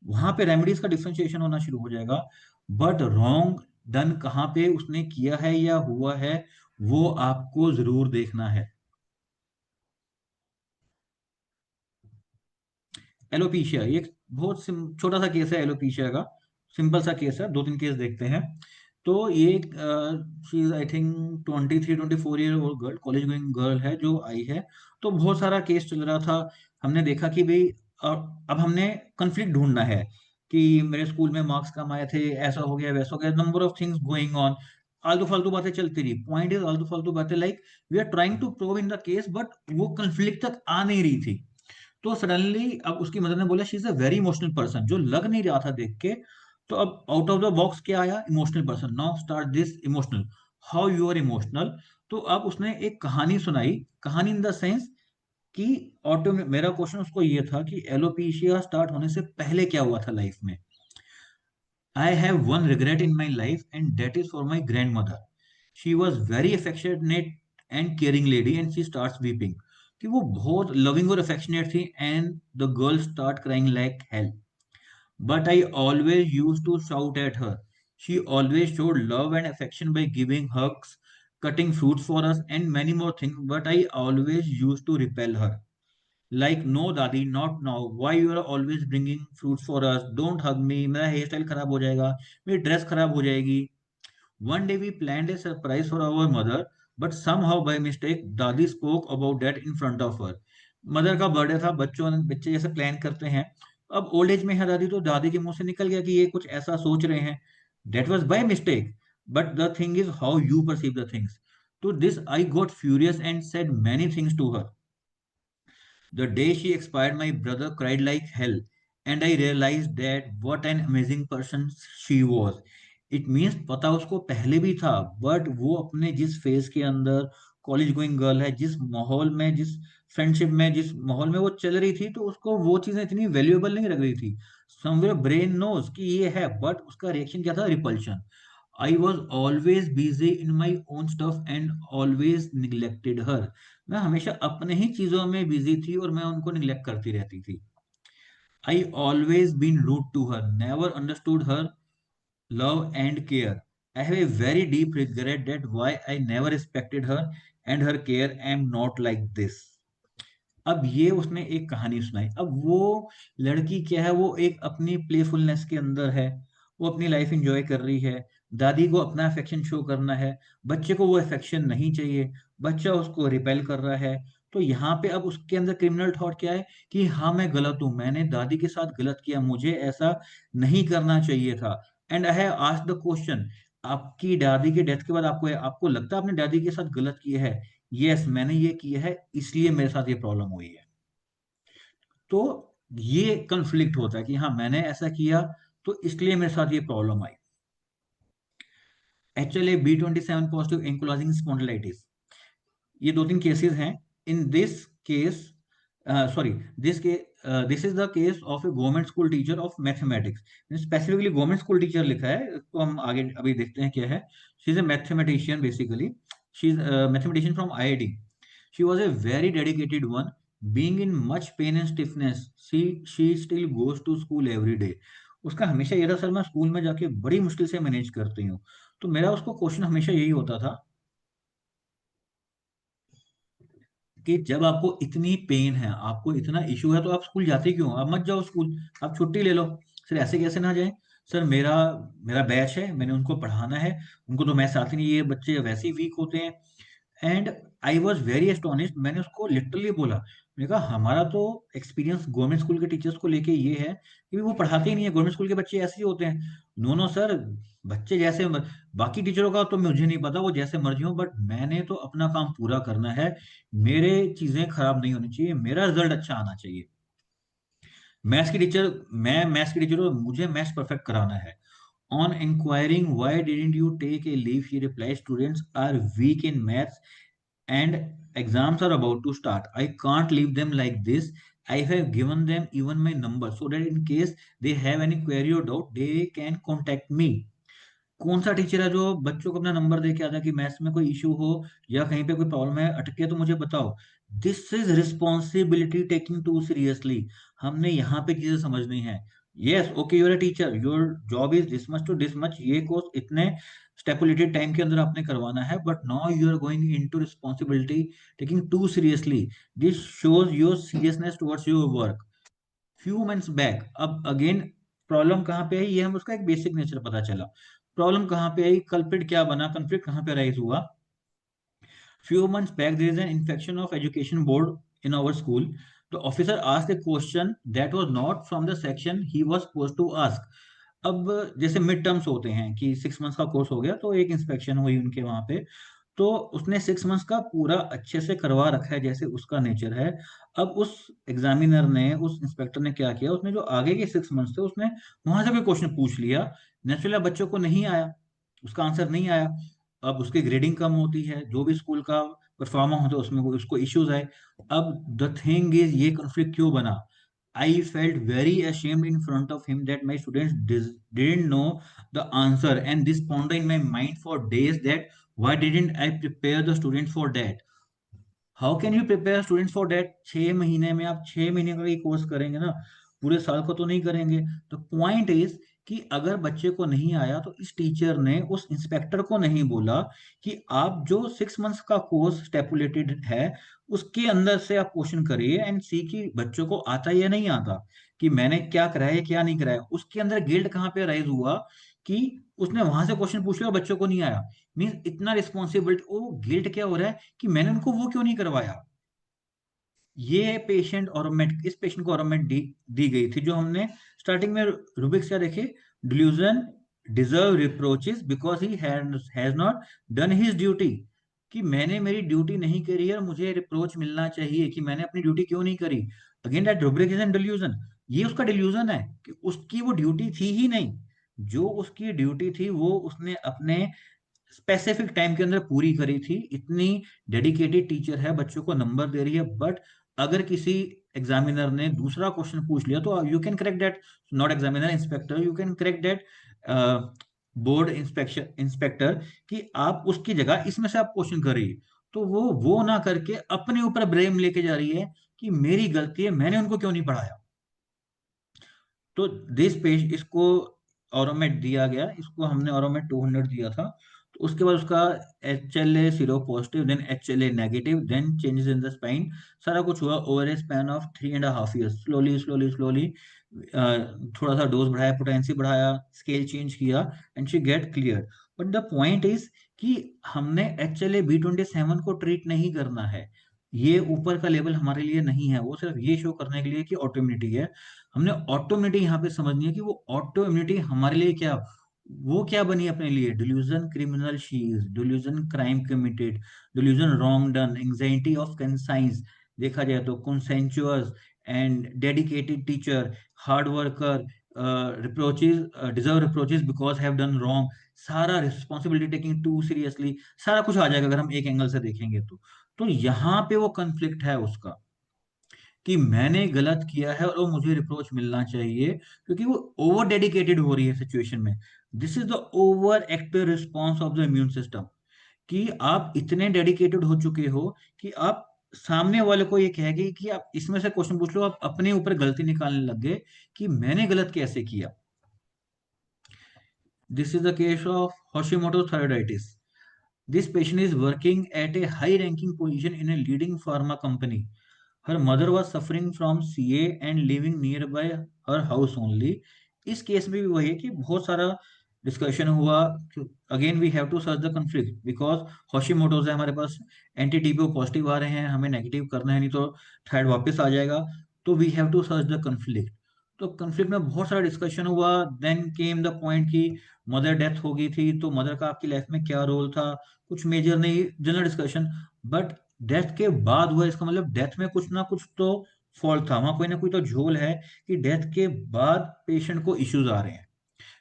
वहां पे रेमेडीज का डिफरेंशिएशन होना शुरू हो जाएगा। बट रॉन्ग डन कहाँ पे उसने किया है या हुआ है, वो आपको जरूर देखना है। एलोपीशिया, ये एक बहुत छोटा सा केस है एलोपीशिया का, सिंपल सा केस है, दो तीन केस देखते हैं। तो ये she is I think 23-24 year old girl, college going girl है जो आई है। तो बहुत सारा केस चल रहा था, हमने देखा कि भाई अब हमने कंफ्लिक्ट ढूंढना है कि मेरे स्कूल में मार्क्स कम आए थे, ऐसा हो गया वैसा हो गया, number of things going on, आलतू फालतू बातें चलती रही। पॉइंट इज आलतू फालतू बातें, like we are trying to prove in the case, but वो कंफ्लिक्ट तक आ नहीं रही थी। तो सडनली अब उसकी मदर ने बोला she is a very emotional person, जो लग नहीं रहा था देख के। तो अब आउट ऑफ द बॉक्स क्या आया? Emotional person, now start this emotional, how you are emotional. तो अब उसने एक कहानी सुनाई, कहानी इन द सेंस कि ऑटो में मेरा क्वेश्चन उसको ये था कि एलोपीशिया स्टार्ट होने से पहले क्या हुआ था लाइफ में। I have one regret in my life and that is for my grandmother, she was very affectionate and caring lady and she start weeping, कि वो बहुत लविंग और अफेक्शनेट थी and the girl start crying like hell, but I always use to shout at her, she always showed love and affection by giving hugs, cutting fruits for us and many more things, but I always used to repel her। Like no दादी not now, why you are always bringing fruits for us, don't hug me, मेरा hair style खराब हो जाएगा, मेरी dress खराब हो जाएगी। One day we planned a surprise for our mother, but somehow by mistake दादी spoke about that in front of her. Mother का बर्थडे था, बच्चे जैसे प्लान करते हैं, अब ओल्ड एज में है दादी, तो दादी के मुंह से निकल गया कि ये कुछ ऐसा सोच रहे हैं. That was by mistake, but the thing is how you perceive the things. To this I got furious and said many things to her. The day she expired, my brother cried like hell, and I realized that what an amazing person she was. It means पता उसको पहले भी था, but वो अपने जिस phase के अंदर कॉलेज गोइंग गर्ल है, जिस माहौल में, जिस फ्रेंडशिप में, जिस माहौल में वो चल रही थी, तो उसको वो चीजें इतनी वैल्यूएबल नहीं लग रही थी. समवेयर ब्रेन नोज कि ये है, बट उसका रिएक्शन क्या था? Repulsion. I was always busy in my own stuff and always neglected her. मैं हमेशा अपने ही चीजों में बिजी थी और मैं उनको निग्लेक्ट करती रहती थी. I always been rude to her, never understood her love and care. I have a very deep regret that why I never respected her and her care. I am not like this. अब ये उसने एक कहानी सुनाई. अब वो लड़की क्या है, वो एक अपनी प्लेफुलनेस के अंदर है, वो अपनी लाइफ एंजॉय कर रही है, दादी को अपना अफेक्शन शो करना है, बच्चे को वो अफेक्शन नहीं चाहिए, बच्चा उसको रिपेल कर रहा है. तो यहाँ पे अब उसके अंदर क्रिमिनल थॉट क्या है कि हाँ मैं गलत हूँ, मैंने दादी के साथ गलत किया, मुझे ऐसा नहीं करना चाहिए था. And I have asked the question, आपकी दादी के डेथ के बाद आपको आपको लगता है आपने दादी के साथ गलत किया है? यस, मैंने ये किया है, इसलिए मेरे साथ ये प्रॉब्लम हुई है. तो ये कन्फ्लिक्ट होता है कि हाँ मैंने ऐसा किया, तो इसलिए मेरे साथ ये प्रॉब्लम आई. एक्चुअली B27 पॉजिटिव एंकोलाइजिंग स्पॉन्डिलाइटिस, ये दो तीन केसेस हैं. In this case, sorry, this is the case of A government school teacher of mathematics. Specifically government school teacher लिखा है, तो हम आगे अभी देखते हैं क्या है. She is a mathematician basically. She is mathematician from IIT. She was a very dedicated one. Being in much pain and stiffness, she still goes to school every day. उसका हमेशा ये था, सर मैं स्कूल में जाके बड़ी मुश्किल से मैनेज करती हूँ. तो मेरा उसको क्वेश्चन हमेशा यही होता था कि जब आपको इतनी पेन है, आपको इतना इशू है, तो आप स्कूल जाते क्यों? आप मत जाओ स्कूल, आप छुट्टी ले लो. सर ऐसे कैसे ना जाए? सर मेरा मेरा बैच है, मैंने उनको पढ़ाना है, उनको तो मैथ्स आती नहीं, ये बच्चे वैसे ही वीक होते हैं. And I was very astonished. मैंने उसको लिटरली बोला, मैंने कहा हमारा तो एक्सपीरियंस गवर्नमेंट स्कूल के टीचर्स को लेके ये है कि वो पढ़ाते ही नहीं है, गवर्नमेंट स्कूल के बच्चे ऐसे ही होते हैं. नो नो सर, बच्चे जैसे बाकी टीचरों का तो मुझे नहीं पता, वो जैसे मर्जी हो, बट मैंने तो अपना काम पूरा करना है. मेरे चीजें खराब नहीं होनी चाहिए, मेरा रिजल्ट अच्छा आना चाहिए. मैथ्स की टीचर, मैं मैथ्स की टीचर हूँ, मुझे मैथ्स परफेक्ट कराना है. On inquiring why didn't you take a leave, she replied, students are weak in maths and exams are about to start. I can't leave them like this. I have given them even my number so that in case they have any query or doubt, they can contact me. कौन सा teacher है जो बच्चों को अपना number दे के आता है कि मैथ्स में कोई इशू हो या कहीं पे कोई प्रॉब्लम है, अटके, तो मुझे बताओ. This is responsibility taking too seriously. हमने यहाँ पे चीजें समझनी है. Yes okay, you're a teacher, your job is this much to this much, ये कोर्स इतने स्टेपुलेटेड टाइम के अंदर आपने करवाना है, but now you are going into responsibility taking too seriously. This shows your seriousness towards your work. Few months back, अब again problem कहाँ पे आई, ये हम उसका एक बेसिक नेचर पता चला. प्रॉब्लम कहाँ पे आई, कल्प्रिट क्या बना, कंफ्लिक्ट कहाँ पे राइज हुआ. Few months back, there is an infection of education board in our school. The officer asked a question that was not from the section he was supposed to ask. अब जैसे mid terms होते हैं कि 6 months का course हो गया, तो एक इंस्पेक्शन हुई उनके वहां पे. तो उसने 6 मंथ्स का पूरा अच्छे से करवा रखा है जैसे उसका नेचर है. अब उस एग्जामिनर ने, उस इंस्पेक्टर ने क्या किया, उसने जो आगे के 6 मंथ्स थे उसने वहां से भी क्वेश्चन पूछ लिया. नेचुरली बच्चों को नहीं आया, उसका आंसर नहीं आया. अब उसकी ग्रेडिंग कम होती है, जो भी स्कूल का परफॉर्मा होता है उसमें उसको इश्यूज आए. अब द थिंग इज, ये कॉन्फ्लिक्ट क्यों बना? I felt very ashamed in front of him that my students didn't know the answer, and this pondered in my mind for days that why didn't I prepare the students for that? How can you prepare students for that? 6 महीने में आप 6 महीने का ही course करेंगे ना, पूरे साल को तो नहीं करेंगे. द पॉइंट इज कि अगर बच्चे को नहीं आया तो इस टीचर ने उस इंस्पेक्टर को नहीं बोला कि आप जो 6 मंथ्स का कोर्स स्टेपुलेटेड है उसके अंदर से आप क्वेश्चन करिए एंड सी कि बच्चों को आता है या नहीं आता, कि मैंने क्या कराया या क्या नहीं कराया। उसके अंदर गिल्ट कहाँ पे राइज हुआ कि उसने वहां से क्वेश्चन पूछ लिया और बच्चों को नहीं आया। मीन्स इतना रिस्पॉन्सिबिलिटी, वो गिल्ट क्या हो रहा है कि मैंने उनको वो क्यों नहीं करवाया। ये पेशेंट ऑरोमेट, इस पेशेंट को ऑरोमेट दी गई थी जो हमने स्टार्टिंग में रूबिक्स क्या देखे, delusion deserve reproaches because he has not done his duty, कि मैंने मेरी ड्यूटी नहीं करी है और मुझे रिप्रोच मिलना चाहिए कि मैंने अपनी ड्यूटी क्यों नहीं करी। Again that rubric is an delusion, ये उसका डिल्यूजन है कि उसकी वो ड्यूटी थी ही नहीं। जो उसकी ड्यूटी थी वो उसने अपने स्पेसिफिक टाइम के अंदर पूरी करी थी। इतनी डेडिकेटेड टीचर है, बच्चों को नंबर दे रही है, बट अगर किसी एग्जामिनर ने दूसरा क्वेश्चन पूछ लिया तो you can correct that, not examiner, inspector, you can correct that board inspection inspector, कि आप उसकी जगह इसमें से आप क्वेश्चन कर रही है। तो वो ना करके अपने ऊपर ब्लेम लेके जा रही है कि मेरी गलती है, मैंने उनको क्यों नहीं पढ़ाया। तो दिस पेज, इसको औरोमेट दिया गया, इसको हमने औरोमेट 200 दिया था। तो उसके बाद उसका H L A seropositive, then H L A negative, then changes in the spine, सारा कुछ हुआ over a span of 3.5 years। Slowly slowly slowly थोड़ा सा डोज बढ़ाया, पोटेंसी बढ़ाया, स्केल चेंज किया, and she get clear. But the point is कि हमने एच एल ए B27 को ट्रीट नहीं करना है। ये ऊपर का लेवल हमारे लिए नहीं है, वो सिर्फ ये शो करने के लिए कि ऑटो इम्यूनिटी है। हमने ऑटो इम्यूनिटी यहाँ पे समझनी है कि वो ऑटो इम्यूनिटी हमारे लिए क्या, वो क्या बनी अपने लिए, delusion criminal she's, delusion crime committed, delusion wrong done, anxiety of conscience, देखा जाए तो conscientious and dedicated teacher, hard worker, reproaches, deserve reproaches because have done wrong, सारा रिस्पॉन्सिबिलिटी टेकिंग टू सीरियसली, सारा कुछ आ जाएगा अगर हम एक एंगल से देखेंगे तो यहाँ पे वो कन्फ्लिक्ट है उसका कि मैंने गलत किया है और मुझे रिप्रोच मिलना चाहिए, क्योंकि वो ओवर डेडिकेटेड हो रही है सिचुएशन में। This is the over active response of the immune system, कि आप इतने डेडिकेटेड हो चुके हो कि आप सामने वाले को ये कह गए कि आप इसमें से क्वेश्चन पूछ लो, आप अपने ऊपर गलती निकालने लग गए कि मैंने गलत कैसे किया। This is the case of Hashimoto thyroiditis. This patient is working at a high ranking position in a leading pharma company. Her mother was suffering from CA and living nearby her house only. इस case में भी वही है कि बहुत सारा discussion हुआ। Again we have to search the conflict because Hashimoto's है हमारे पास, एंटी टीबीओ पॉजिटिव आ रहे हैं, हमें नेगेटिव करना है, नहीं तो थायराइड वापस आ जाएगा। तो we have to search the conflict. तो कंफ्लिक्ट में बहुत सारा डिस्कशन हुआ। देन केम द पॉइंट कि मदर डेथ हो गई थी, तो मदर का आपकी लाइफ में क्या रोल था, कुछ मेजर नहीं, जनरल डिस्कशन। बट डेथ के बाद हुआ, इसका मतलब डेथ में कुछ ना कुछ तो फॉल्ट था, वहां कोई ना कोई तो झोल है कि डेथ के बाद पेशेंट को इश्यूज आ रहे हैं।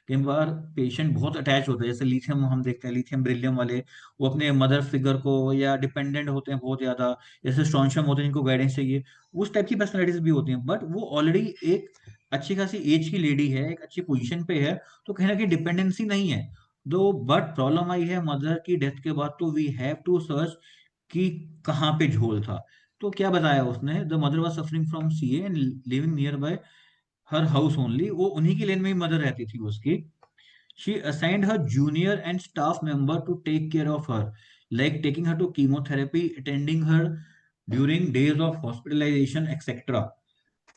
कई बार पेशेंट बहुत अटैच होता है, जैसे लिथियम हम देखते हैं, लिथियम ब्रिलियम वाले, वो अपने मदर फिगर को या डिपेंडेंट होते हैं बहुत ज्यादा, जैसे स्ट्रॉन्शियम होते हैं जिनको गाइडेंस चाहिए, उस टाइप की पर्सनैलिटीज भी होती हैं। बट वो ऑलरेडी एक अच्छी खासी एज की लेडी है, एक अच्छी पोजीशन पे है, तो कहीं ना कहीं डिपेंडेंसी नहीं है। दो बट प्रॉब्लम आई है मदर की डेथ के बाद, तो वी हैव टू सर्च कि कहाँ पे झोल था। तो क्या बताया उसने, the mother was suffering from CA and living near by her house only, वो उन्हीं की लेन में ही मदर रहती थी उसकी। She assigned her junior and staff member to take care of her, like taking her to chemotherapy, attending her during days of hospitalisation etcetera.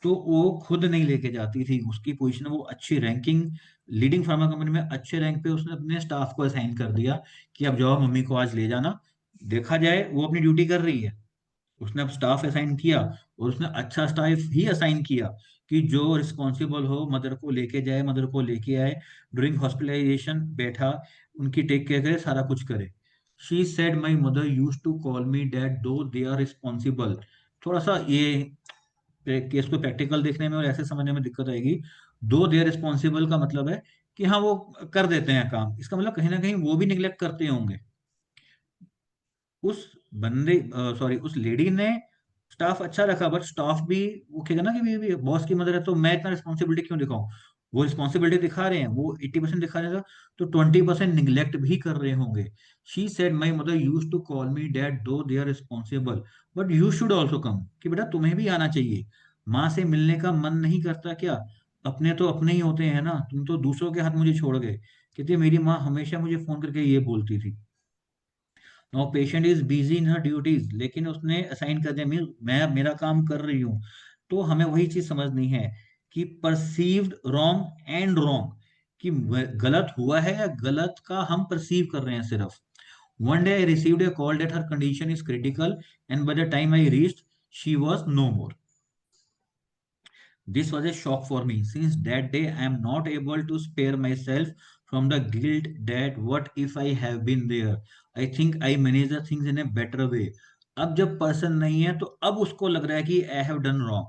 तो वो खुद नहीं लेके जाती थी, उसकी पोजीशन, वो अच्छी रैंकिंग लीडिंग फार्मा कंपनी में अच्छे रैंक पे, उसने अपने स्टाफ को असाइन कर दिया कि अब जाओ मम्मी को आज ले जाना। देखा जाए वो अपनी ड्यूटी कर रही है, उसने अब स्टाफ असाइन किया, और उसने अच्छा स्टाफ ही असाइन किया कि जो रिस्पॉन्सिबल हो, मदर को लेके जाए, मदर को लेके आए, ड्यूरिंग हॉस्पिटलाइजेशन बैठा, उनकी टेक केयर करे, सारा कुछ करे। She said my mother use to call me dad though they are responsible. थोड़ा सा ये केस को प्रैक्टिकल देखने में और ऐसे समझने में दिक्कत आएगी। दो दे आर रिस्पॉन्सिबल का मतलब है कि हाँ वो कर देते हैं काम, इसका मतलब कहीं ना कहीं वो भी निग्लेक्ट करते होंगे। उस बंदे, सॉरी, उस लेडी ने स्टाफ अच्छा रखा, बट स्टाफ भी वो कहेगा ना कि भी बॉस की मदर है तो मैं इतना रिस्पॉन्सिबिलिटी क्यों दिखाऊं। वो रिस्पॉन्सिबिलिटी दिखा रहे हैं, वो 80% दिखा रहे हैं, तो 20% निग्लेक्ट भी कर रहे होंगे। She said my mother use to call me dad though they are responsible, but you should also come, कि बेटा तुम्हें भी आना चाहिए, माँ से मिलने का मन नहीं करता क्या। अपने तो अपने ही होते हैं ना, तुम तो दूसरों के हाथ मुझे छोड़ गए। कहती है मेरी माँ हमेशा मुझे फोन करके ये बोलती थी। Now patient is busy in her duties, लेकिन उसने असाइन कर दिया, मैं मेरा काम कर रही हूँ। तो हमें वही चीज समझनी है कि परसीव्ड रॉन्ग एंड रॉन्ग, कि गलत हुआ है या गलत का हम परसीव कर रहे हैं सिर्फ। One day I received a call that her condition is critical, and by the time I reached she was no more. This was a shock for me. Since that day, I am not able to spare myself from the guilt that what if I have been there. I think I manage the things in a better way. अब जब person नहीं है तो अब उसको लग रहा है कि आई हैव डन रॉन्ग।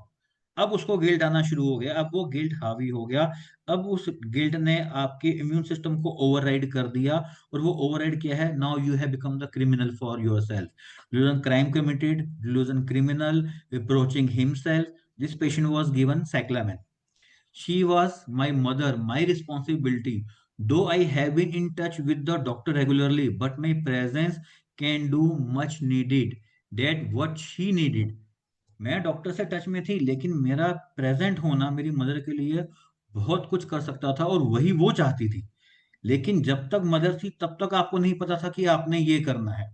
अब उसको गिल्ट आना शुरू हो गया, अब वो गिल्ट हावी हो गया। अब उस गिल्ट ने आपके इम्यून सिस्टम को ओवरराइड कर दिया। और वो ओवरराइड क्या है? Now you have become the criminal for yourself. Delusion crime committed, delusion criminal, approaching himself. This patient was given cyclamen. She was my mother, my responsibility. Though I have been in touch with the doctor regularly, but my presence can do much needed. That what she needed. मैं doctor से touch में थी, लेकिन मेरा present होना मेरी mother के लिए बहुत कुछ कर सकता था, और वही वो चाहती थी। लेकिन जब तक मदर थी तब तक आपको नहीं पता था कि आपने ये करना है।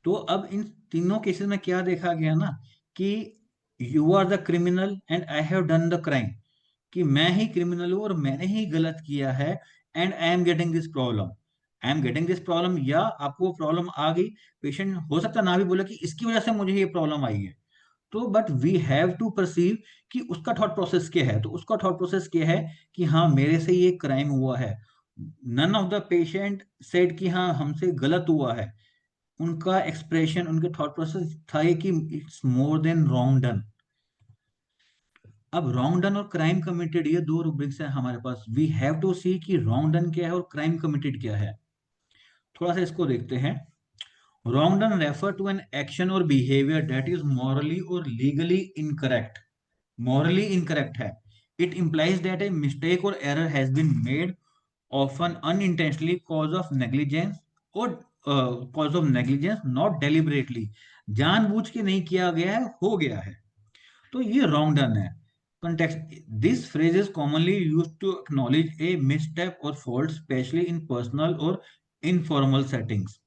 तो अब इन तीनों केसेस में क्या देखा गया ना, कि you are the criminal and I have done the crime, कि मैं ही क्रिमिनल हूं और मैंने ही गलत किया है। And I am getting this problem, I am getting this problem, या आपको प्रॉब्लम आ गई। पेशेंट हो सकता ना भी बोले कि इसकी वजह से मुझे ये प्रॉब्लम आई है। तो but we have to perceive कि उसका थॉट प्रोसेस क्या है। तो उसका थॉट प्रोसेस क्या है कि हाँ मेरे से ये क्राइम हुआ है। None of the patient said कि हाँ हमसे गलत हुआ है। उनका एक्सप्रेशन, उनके थॉट प्रोसेस था ये कि it's more than wrong done. अब रॉन्ग डन और क्राइम कमिटेड, ये दो रूब्रिक्स हैं हमारे पास। वी हैव टू सी कि रॉन्ग डन क्या है और क्राइम कमिटेड क्या है। थोड़ा सा इसको देखते हैं। Wrong done refer to an action और बिहेवियर दैट इज मॉरली और लीगली इनकरेक्ट। मॉरली इनकरेक्ट है। It implies that a mistake और error has been made, often unintentionally cause of negligence, और cause of negligence, not deliberately। जानबूझ के नहीं किया गया है, हो गया है। तो ये रॉन्ग डन है। context, this phrase is commonly used to acknowledge a misstep or fault, especially in personal or informal settings।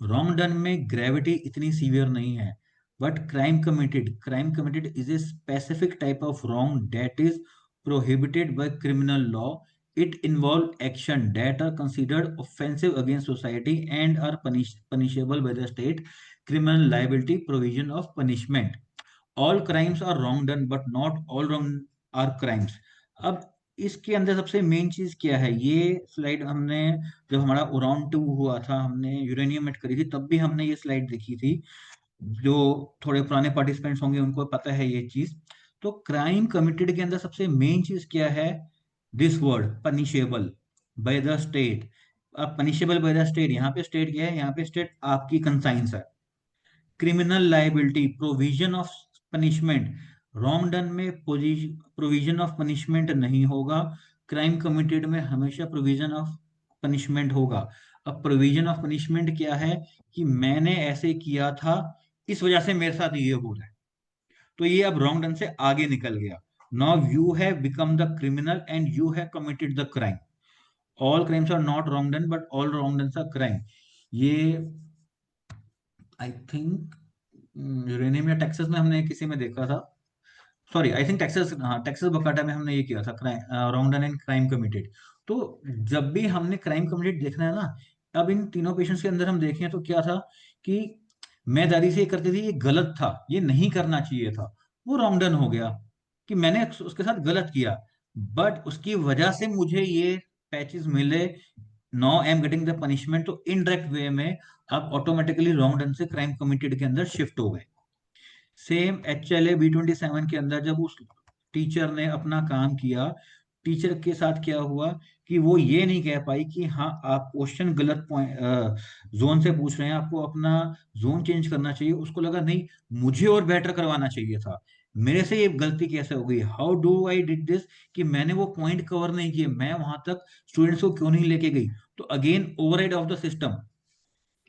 Wrong done में ग्रेविटी इतनी सीवियर नहीं है। But crime committed is a specific type of wrong that is prohibited by criminal law. It involve action that are considered offensive against society and are punishable by the state. Criminal liability, provision of punishment. All crimes are wrong done but not all wrong are crimes. अब इसके अंदर सबसे main चीज क्या है? ये slide हमने, जब हमारा राउंड टू हुआ था, हमने यूरेनियम मेट करी थी, तब भी हमने ये स्लाइड देखी थी। जो थोड़े पुराने पार्टिसिपेंट्स होंगे उनको पता है ये चीज। तो क्राइम कमिटेड के अंदर सबसे मेन चीज क्या है? This word punishable by the state. अब पनिशेबल बाय द स्टेट, यहाँ पे स्टेट क्या है? यहाँ पे स्टेट आपकी कंसाइंस है। Criminal liability, provision of punishment. Wrong done में प्रोविजन ऑफ पनिशमेंट नहीं होगा। क्राइम कमिटेड में हमेशा प्रोविजन ऑफ पनिशमेंट होगा। अब प्रोविजन ऑफ पनिशमेंट क्या है? कि मैंने ऐसे किया था, इस वजह से मेरे साथ ये हो रहा है। तो ये अब रॉन्ग डन से आगे निकल गया। Now you have become the criminal and you have committed the crime. All crimes are not wrong done but all wrong done are crime. ये आई थिंक यूरेनियम या टेक्सास में हमने किसी में देखा था। सॉरी, आई थिंक टेक्सास, हाँ Texas बकाटा में हमने ये किया था, wrong done and crime committed. तो जब भी हमने क्राइम कमिटेड देखना है ना, अब इन तीनों पेशेंट्स के अंदर हम देखें तो क्या था कि मैं दादी से ये करती थी, ये गलत था, ये नहीं करना चाहिए था, वो रॉन्ग डन हो गया कि मैंने उसके साथ गलत किया। बट उसकी वजह से मुझे ये पैचेस मिले, now I am getting the punishment. तो इनडायरेक्ट वे में आप ऑटोमेटिकली रॉन्ग डन से क्राइम कमिटेड के अंदर शिफ्ट हो गए। सेम HLA-B27 के अंदर जब उस टीचर ने अपना काम किया, टीचर के साथ क्या हुआ कि वो ये नहीं कह पाई कि हाँ आप क्वेश्चन गलत पॉइंट जोन से पूछ रहे हैं, आपको अपना जोन चेंज करना चाहिए। उसको लगा नहीं, मुझे और बेटर करवाना चाहिए था, मेरे से ये गलती कैसे हो गई, how do I did this, कि मैंने वो पॉइंट कवर नहीं किए, मैं वहां तक स्टूडेंट्स को क्यों नहीं लेके गई। तो again override of the system,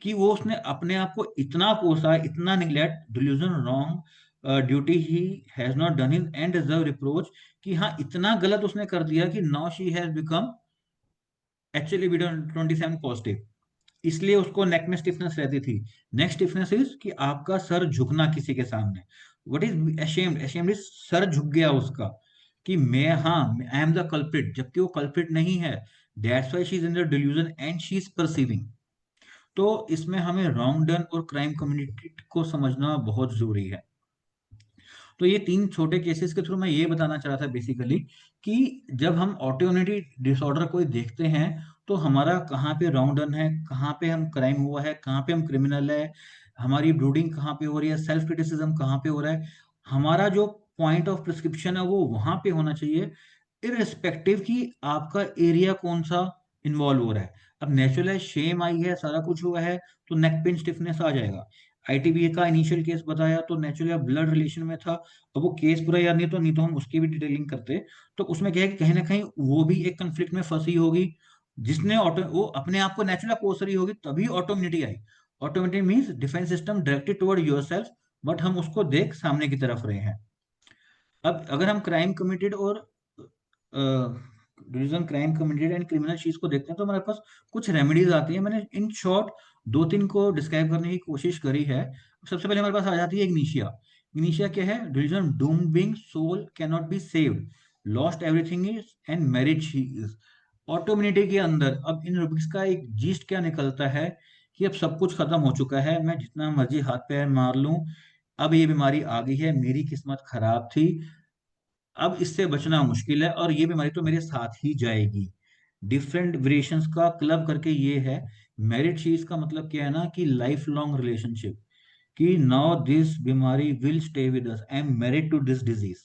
कि वो उसने अपने आप को इतना कोसा, इतना neglect, delusion, wrong duty he has not done in and deserve reproach, कि हाँ इतना गलत उसने कर दिया कि now she has become actually video 27 positive, इसलिए उसको नेक में स्टिफनेस रहती थी। नेक स्टिफनेस इज कि आपका सर झुकना किसी के सामने। What is ashamed? Ashamed is sir झुक गया उसका, कि मैं, हाँ आई एम द कल्प्रिट, जबकि वो कल्प्रिट नहीं है। That's why she is in the delusion and she is perceiving. तो इसमें हमें रॉन्ग डन और क्राइम कम्युनिटी को समझना बहुत जरूरी है। तो ये तीन छोटे केसेस के थ्रू मैं ये बताना चाह रहा था बेसिकली, कि जब हम ऑटोइम्यूनिटी डिसऑर्डर कोई देखते हैं तो हमारा कहाँ पे रॉन्ग डन है, कहाँ पे हम क्राइम हुआ है, कहाँ पे हम क्रिमिनल है, हमारी ब्रूडिंग कहाँ पे हो रही है, सेल्फ क्रिटिसिज्म कहाँ पे हो रहा है, हमारा जो पॉइंट ऑफ प्रिस्क्रिप्शन है वो वहां पे होना चाहिए, इररिस्पेक्टिव कि आपका एरिया कौन सा इन्वॉल्व हो रहा है। अब नेचुरल है, शेम आई है, सारा कुछ हुआ है, तो नेक पेन स्टिफनेस आ जाएगा। आईटीबीए का इनिशियल केस बताया तो नेचुरली ब्लड रिलेशन में था। अब वो केस पूरा याद नहीं तो हम उसकी भी डिटेलिंग करते। तो उसमें क्या है कि कहीं ना कहीं वो भी एक कंफ्लिक्ट में फंसी होगी, जिसने ऑटो वो अपने आप को नेचुरल कोस रही होगी, तभी ऑटोमिनिटी आई। Autoimmunity means defence system directed toward yourself, but हम उसको देख सामने की तरफ रहे हैं। अब अगर हम क्राइम कमिटेड और division crime committed and criminal चीज को देखते हैं तो हमारे पास कुछ रेमेडीज आती है। मैंने इन शॉर्ट दो तीन को डिस्क्राइब करने की कोशिश करी है। सबसे पहले हमारे पास आ जाती है इग्निशिया। इग्निशिया क्या है? Division doom being soul can not be saved, lost everything is end marriage he is. Autoimmunity के अंदर अब इन रुब्रिक्स का एक जीस्ट क्या निकलता है कि अब सब कुछ खत्म हो चुका है, मैं जितना मर्जी हाथ पैर मार लूं, अब ये बीमारी आ गई है, मेरी किस्मत खराब थी, अब इससे बचना मुश्किल है, और ये बीमारी तो मेरे साथ ही जाएगी। डिफरेंट वेरिएशंस का क्लब करके ये है। मैरिड चीज का मतलब क्या है ना, कि लाइफ लॉन्ग रिलेशनशिप, कि नाउ दिस बीमारी will stay with us, I am married to this disease,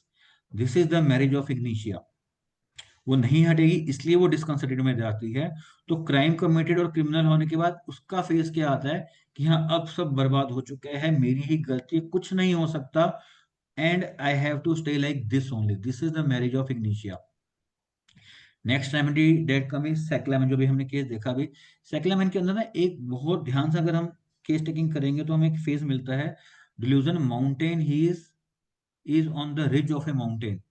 this is the marriage of Ignatia. वो नहीं हटेगी, इसलिए वो डिस्कंसिडर्ड में जाती है। तो क्राइम कमिटेड और क्रिमिनल होने के बाद उसका फेस क्या आता है कि हाँ अब सब बर्बाद हो चुका है, मेरी ही गलती, कुछ नहीं हो सकता, and I have to stay like this only, this is the marriage of Ignatia. Next remedy that come is cyclamen, जो भी हमने केस देखा भी। साइक्लामेन के अंदर ना एक बहुत ध्यान से अगर हम केस टेकिंग करेंगे तो हमें एक फेज मिलता है, delusion mountain he is on the ridge of A mountain.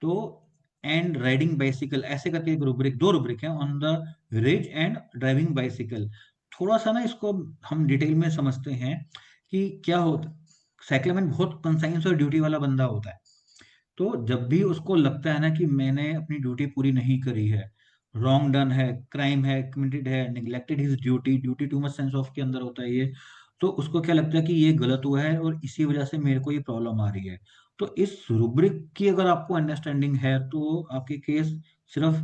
तो एंड राइडिंग बाइसिकल, ऐसे करके एक रूब्रिक, दो रूब्रिक है, on the ridge and driving bicycle. थोड़ा सा ना इसको हम डिटेल में समझते हैं कि क्या होता। साइक्लामेन बहुत कंसाइंस और ड्यूटी वाला बंदा होता है। तो जब भी उसको लगता है ना कि मैंने अपनी ड्यूटी पूरी नहीं करी है, रॉन्ग डन है, क्राइम है, कमिटेड है, neglected his duty, duty too much sense of के अंदर होता है ये, तो उसको क्या लगता है कि ये गलत हुआ है और इसी वजह से मेरे को ये प्रॉब्लम आ रही है। तो इस रूब्रिक की अगर आपको अंडरस्टैंडिंग है तो आपके केस सिर्फ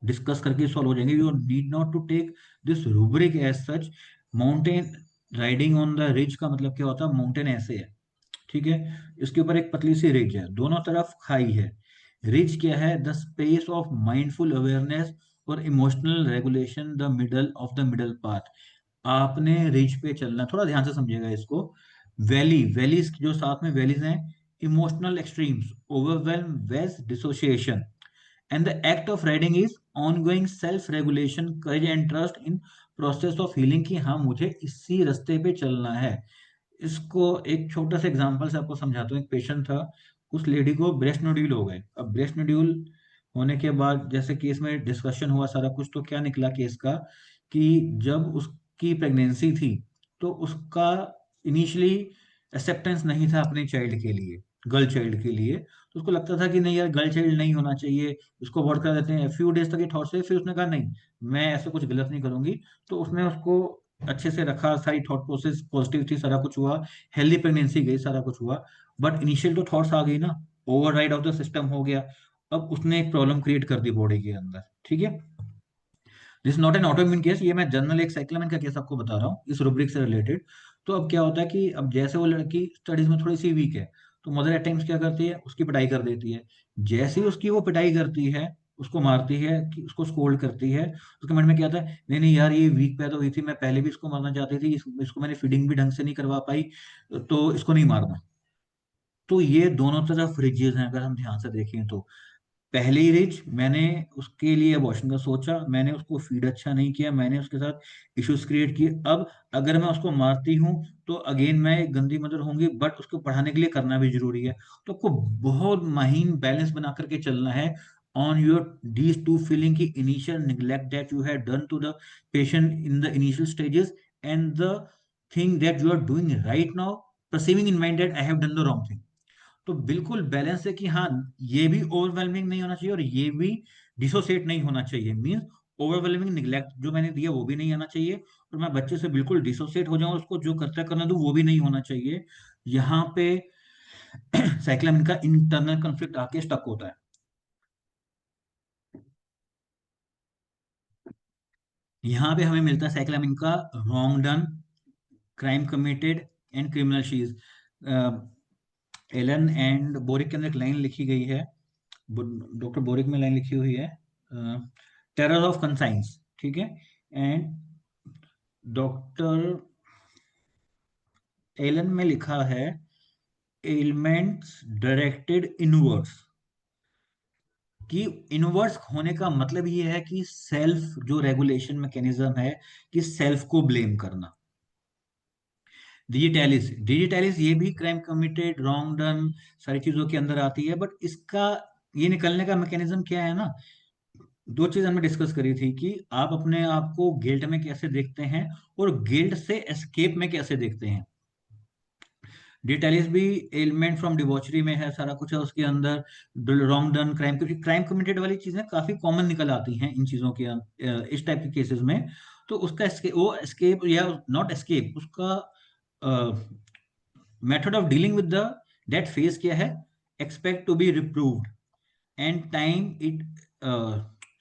डिस्कस करके सॉल्व हो जाएंगे। You need not to take this rubric as such. Mountain riding on the ridge का मतलब क्या होता है? माउंटेन ऐसे है, ठीक है, इसके ऊपर एक पतली सी रिज है, दोनों तरफ खाई है। रिज क्या है? The space of mindful awareness और emotional regulation, the middle of the middle path. आपने रिज पे चलना, थोड़ा ध्यान से समझिएगा इसको। वैली, वैलीज जो साथ में वैलीज हैं, emotional extremes, overwhelm, waves, dissociation, and the act of riding is ongoing self regulation, courage and trust in process of healing, कि हाँ मुझे इसी रास्ते पे चलना है। इसको एक छोटा सा एग्जांपल से आपको समझाता हूँ। एक पेशेंट था, उस लेडी को ब्रेस्ट नोड्यूल हो गए। अब ब्रेस्ट नोड्यूल होने के बाद जैसे केस में डिस्कशन हुआ सारा कुछ, तो क्या निकला केस का कि जब उसकी प्रेगनेंसी थी तो उसका इनिशियली एक्सेप्टेंस नहीं था अपने चाइल्ड के लिए, गर्ल चाइल्ड के लिए। तो उसको लगता था कि नहीं यार गर्ल चाइल्ड नहीं होना चाहिए, इसको अवॉइड कर देते हैं। फ्यू डेज तक ये थॉट से, फिर उसने कहा नहीं मैं ऐसा कुछ गलत नहीं करूंगी। तो उसने उसको अच्छे से रखा, सारी थॉट प्रोसेस पॉजिटिव थी, सारा कुछ हुआ, हेल्दी प्रेगनेंसी गई, सारा कुछ हुआ। बट इनिशियल तो थॉट्स आ गई ना, ओवरराइड ऑफ द सिस्टम हो गया। अब उसने एक प्रॉब्लम क्रिएट कर दी बॉडी के अंदर, ठीक है। This not an autoimmune case, ये मैं जनरल एक साइक्लामेन का केस आपको बता रहा हूँ इस रूब्रिक से रिलेटेड। तो अब क्या होता है कि अब जैसे वो लड़की स्टडीज में थोड़ी सी वीक है, तो मदर एट टाइम्स क्या करती है, उसकी पिटाई कर देती है। जैसे ही उसकी वो पिटाई करती है, उसको मारती है, कि उसको स्कोल्ड करती है, उसके मन में क्या आता है, नहीं नहीं यार ये वीक पैदा हुई थी, मैं पहले भी इसको मारना चाहती थी, इसको मैंने फीडिंग भी ढंग से नहीं करवा पाई, तो इसको नहीं मारना। तो ये दोनों तरफ रिजेस हैं अगर हम ध्यान से देखें तो। पहले ही रिच, मैंने उसके लिए अबॉर्शन का सोचा, मैंने उसको फीड अच्छा नहीं किया, मैंने उसके साथ इश्यूज क्रिएट किए। अब अगर मैं उसको मारती हूँ तो अगेन मैं एक गंदी मदर होंगी, बट उसको पढ़ाने के लिए करना भी जरूरी है। तो आपको बहुत महीन बैलेंस बना करके चलना है on your these two feeling की initial neglect that you have done to the patient in the initial stages, and the thing that you are doing right now, perceiving in mind that I have done the wrong thing. तो बिल्कुल balance है कि हाँ, ये भी overwhelming नहीं होना चाहिए और ये भी डिसोसिएट नहीं होना चाहिए। मीन्स ओवरवेलमिंग निग्लेक्ट जो मैंने दिया वो भी नहीं आना चाहिए, और मैं बच्चे से बिल्कुल डिसोसिएट हो जाऊं, उसको जो करता है करना दूं, वो भी नहीं होना चाहिए। यहाँ पे साइक्लामिन का इंटरनल कॉन्फ्लिक्ट आके स्टक होता है। यहाँ पे हमें मिलता है साइक्लामिन का wrong done, crime committed and criminal she's. Allen and Boericke के अंदर एक लाइन लिखी गई है, डॉक्टर बोरिक में लाइन लिखी हुई है, टेरर ऑफ कंसाइंस, ठीक है। एंड डॉक्टर एलन में लिखा है एलिमेंट्स डायरेक्टेड इनवर्ड्स, कि इनवर्ड्स होने का मतलब ये है कि सेल्फ जो रेगुलेशन मैकेनिज्म है, कि सेल्फ को ब्लेम करना। डिजिटैलिस, डिजिटैलिस ये भी क्राइम कमिटेड, रॉन्ग डन, सारी चीजों के अंदर आती है, बट इसका ये निकलने का मैकेनिज्म क्या है ना, दो चीज हमने डिस्कस करी थी कि आप अपने आप को गिल्ट में कैसे देखते हैं और गिल्ट से एस्केप में कैसे देखते हैं। डिटेलिस भी एलिमेंट फ्रॉम डिवॉचरी में है, सारा कुछ है उसके अंदर, रॉन्ग डन, क्राइम, क्योंकि क्राइम कमिटेड वाली चीजें काफी कॉमन निकल आती हैं इन चीजों के इस टाइप के केसेस में। तो उसका वो एस्केप या नॉट एस्केप, उसका method of dealing with the that face क्या है, expect to be reproved and time it,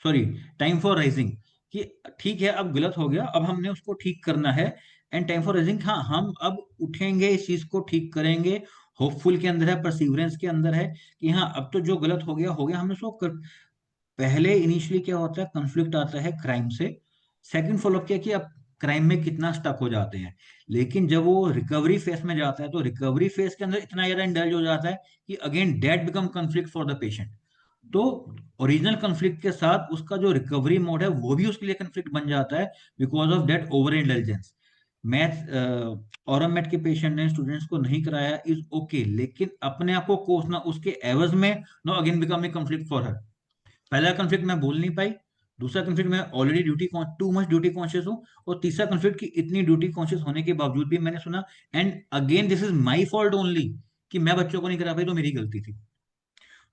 sorry, time for rising, कि ठीक है अब गलत हो गया, अब हमने उसको ठीक करना है। एंड टाइम फॉर राइजिंग, हाँ हम अब उठेंगे, इस चीज को ठीक करेंगे। होपफुल के अंदर है, परसिवरेंस के अंदर है कि हाँ अब तो जो गलत हो गया हमने उसको पहले इनिशियली क्या होता है, कंफ्लिक्ट आता है क्राइम से। सेकंड फॉलोअप क्या कि अब क्राइम में कितना स्टक हो जाते हैं। लेकिन जब वो रिकवरी फेस में जाता है तो रिकवरी फेस के अंदर इतना ज्यादा इंडल्ज हो जाता है कि again that become conflict for the patient. तो ओरिजिनल कंफ्लिक्ट के साथ उसका जो रिकवरी मोड है वो भी उसके लिए कंफ्लिक्ट बन जाता है, because of that over intelligence. Math और मैथ के पेशेंट ने स्टूडेंट्स को नहीं कराया इज ओके, लेकिन अपने आप को कोसना उसके एवज में no again become a conflict for her. पहला कंफ्लिक्ट मैं बोल नहीं पाई, दूसरा कंफ्लिक्ट मैं already too much duty conscious हूं, और तीसरा कंफ्लिक्ट की इतनी ड्यूटी कॉन्शियस होने के बावजूद भी मैंने सुना, and again this is my fault only, कि मैं बच्चों को नहीं करा पाई तो मेरी गलती थी।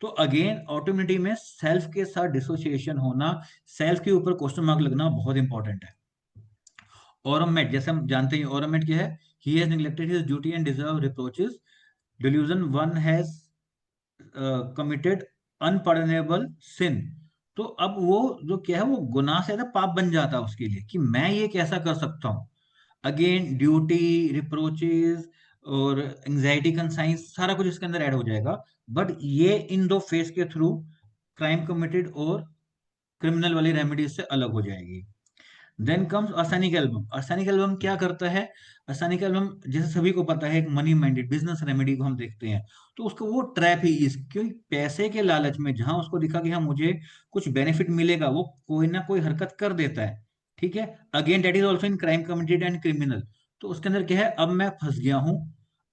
तो अगेन ऑटोइम्यूनिटी में सेल्फ के साथ डिसोसिएशन होना, सेल्फ के ऊपर क्वेश्चन मार्क लगना बहुत इंपॉर्टेंट है। औरमेट, जैसे हम जानते हैं औरमेट क्या है, he has neglected his duty and deserve reproaches, delusion one has committed unpardonable sin. तो अब वो जो क्या है, वो गुनाह से ज्यादा पाप बन जाता है उसके लिए, कि मैं ये कैसा कर सकता हूँ। अगेन ड्यूटी, रिप्रोचेस और एंजाइटी कंसाइंस सारा कुछ इसके अंदर ऐड हो जाएगा। बट ये इन दो फेस के थ्रू क्राइम कमिटेड और क्रिमिनल वाली रेमेडीज से अलग हो जाएगी। Then comes arsenic album. Arsenic album क्या करता है, अर्सेनिक एल्बम जैसे सभी को पता है एक मनी माइंडेड बिजनेस रेमेडी को हम देखते हैं, तो उसको वो ट्रैप ही इस, क्योंकि पैसे के लालच में जहां उसको दिखा कि हाँ मुझे कुछ बेनिफिट मिलेगा, वो कोई ना कोई हरकत कर देता है। ठीक है, again that is also in crime committed and criminal. तो उसके अंदर क्या है, अब मैं फंस गया हूं,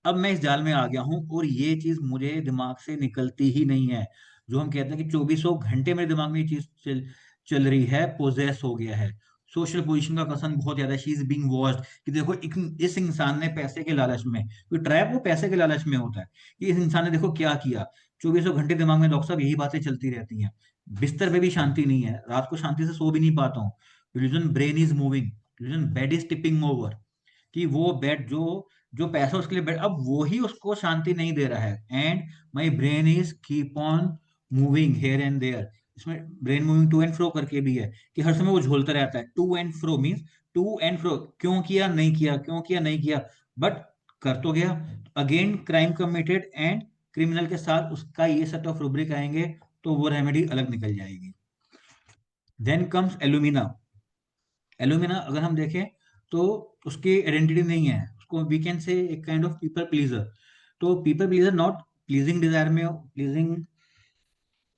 अब मैं इस जाल में आ गया हूं, और ये चीज मुझे दिमाग से निकलती ही नहीं है। जो हम कहते हैं कि 2400 घंटे मेरे दिमाग में ये चीज चल रही है, पोजेस हो गया है। सोशल पोजीशन का कसन बहुत ज्यादा, शी इज बीइंग वॉच्ड, कि देखो इस इंसान ने पैसे के लालच में, तो ट्रैप वो पैसे के लालच में होता है, कि इस इंसान ने देखो क्या किया। 2400 घंटे दिमाग में डॉक्टर साहब यही बातें चलती रहती हैं, बिस्तर पे भी शांति नहीं है, रात को शांति से सो भी नहीं पाता हूँ। Religion brain is moving, religion bed is tipping over, कि वो बेड जो जो पैसा उसके लिए बेड, अब वो ही उसको शांति नहीं दे रहा है। And my brain is keep on moving here and there, इसमें brain moving to and fro करके भी है, कि हर समय वो झोलता रहता है। To and fro means to and fro, क्यों किया नहीं किया, क्यों किया नहीं किया, बट कर तो गया। Again crime committed and criminal के साथ उसका ये सेट ऑफ रूब्रिक आएंगे, तो वो रेमेडी अलग निकल जाएगी। Then comes alumina. एलुमिना अगर हम देखें तो उसकी आइडेंटिटी नहीं है, उसको वी कैन से एक काइंड ऑफ पीपल प्लीजर। तो people pleaser not pleasing desire में, pleasing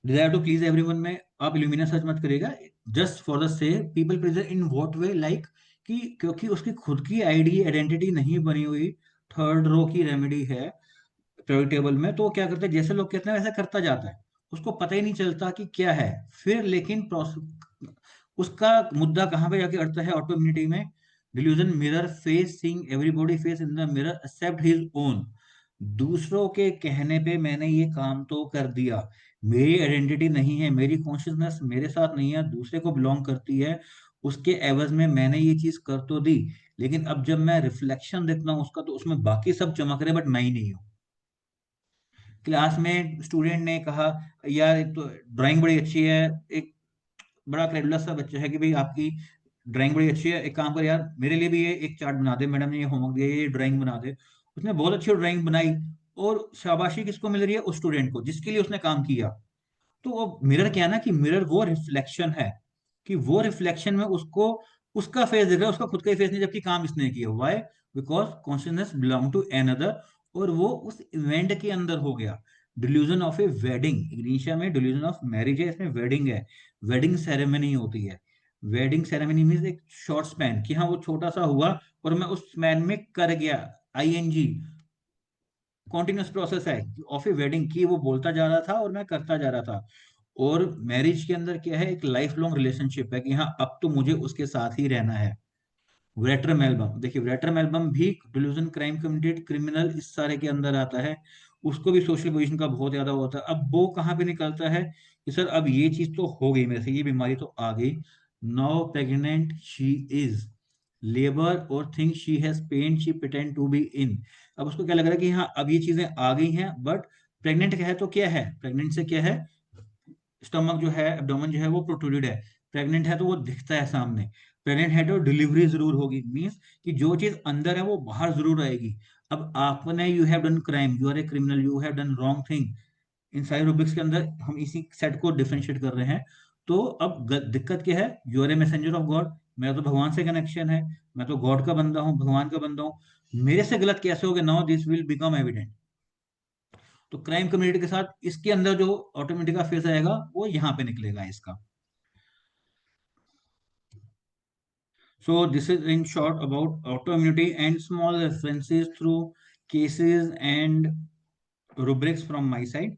desire to please everyone में आप इल्यूमिना सर्च मत करिएगा, just for the say people pleaser in what way, like कि क्योंकि उसकी खुद की आईडी आइडेंटिटी नहीं बनी हुई, थर्ड रो की रेमेडी है periodic टेबल में, तो वो क्या करते हैं, जैसे लोग कहते हैं वैसा करता जाता है, उसको पता ही नहीं चलता कि क्या है। फिर लेकिन उसका मुद्दा कहाँ पे जाके अड़ता है ऑटो इम्यूनिटी में, delusion mirror face, seeing everybody face in the mirror except his own. दूसरों के कहने पे मैंने ये काम तो कर दिया, मेरी आइडेंटिटी नहीं है, मेरी कॉन्शियसनेस मेरे साथ नहीं है, दूसरे को बिलोंग करती है, उसके एवज में मैंने ये चीज कर तो दी, लेकिन अब जब मैं रिफ्लेक्शन देखता हूँ उसका, तो उसमें बाकी सब चमक रहे बट मैं ही नहीं हूँ। क्लास में स्टूडेंट ने कहा, यार एक तो ड्राइंग बड़ी अच्छी है, एक बड़ा क्रेडुलस सा बच्चा है कि भाई आपकी ड्राइंग बड़ी अच्छी है, एक काम कर यार मेरे लिए भी ये एक चार्ट बना दे, मैडम ने ये होमवर्क दिया, ये ड्राइंग बना दे। उसने बहुत अच्छी ड्राइंग बनाई, और शाबाशी किसको मिल रही है, उस स्टूडेंट को जिसके लिए उसने काम किया। तो वो मिरर क्या है ना, कि मिरर वो रिफ्लेक्शन है, कि वो रिफ्लेक्शन में उसको उसका फेस दिख रहा है, उसका खुद का ही फेस नहीं, जबकि काम इसने किया। Why? Because consciousness belong to another, और वो उस इवेंट के अंदर हो गया। Delusion of a wedding, Ignatia में डिल्यूजन ऑफ मैरिज है, इसमें वेडिंग है, वेडिंग सेरेमनी होती है। वेडिंग सेरेमनी मीन्स एक शॉर्ट स्पैन, कि हाँ वो छोटा सा हुआ और मैं उस स्पैन में कर गया, आईएनजी, कॉन्टिन्यूस प्रोसेस है ऑफ ए वेडिंग, की वो बोलता जा रहा था और मैं करता जा रहा था। और मैरिज के अंदर क्या है, एक लाइफ लॉन्ग रिलेशनशिप है, कि हाँ अब तो मुझे उसके साथ ही रहना है। वेट्रम एल्बम देखिए, वेट्रम एल्बम भी डिल्यूजन, क्राइम कमिटेड, क्रिमिनल, इस सारे के अंदर आता है। उसको भी सोशल पोजीशन का बहुत ज्यादा होता है। अब वो कहाँ पे निकलता है कि सर अब ये चीज तो हो गई मेरे से, ये बीमारी तो आ गई, now pregnant she is, labour और think she has pain she pretend to be in. अब उसको क्या लग रहा है कि हाँ अब ये चीजें आ गई हैं, बट प्रेग्नेंट क्या है, तो क्या है प्रेग्नेंट से, क्या है, स्टमक जो है, एब्डोमेन जो है वो प्रोट्रूडेड है। प्रेग्नेंट है तो वो दिखता है सामने। प्रेग्नेंट है तो डिलीवरी जरूर होगी, मीन्स कि जो चीज अंदर है वो बाहर जरूर आएगी। अब आपने, you have done crime, you are a criminal, you have done wrong thing, इन सारे रूब्रिक्स के अंदर हम इसी सेट को डिफरेंशिएट कर रहे हैं। तो अब दिक्कत क्या है, you are a messenger of God, मेरा तो भगवान से कनेक्शन है, मैं तो गॉड का बंदा हूँ, भगवान का बंदा हूँ, मेरे से गलत कैसे हो गया, now this will become evident. तो क्राइम कम्युनिटी के साथ इसके अंदर जो ऑटोमेटिक का फेस आएगा वो यहाँ पे निकलेगा इसका। So this is in short about autoimmunity and small references through cases and rubrics from my side.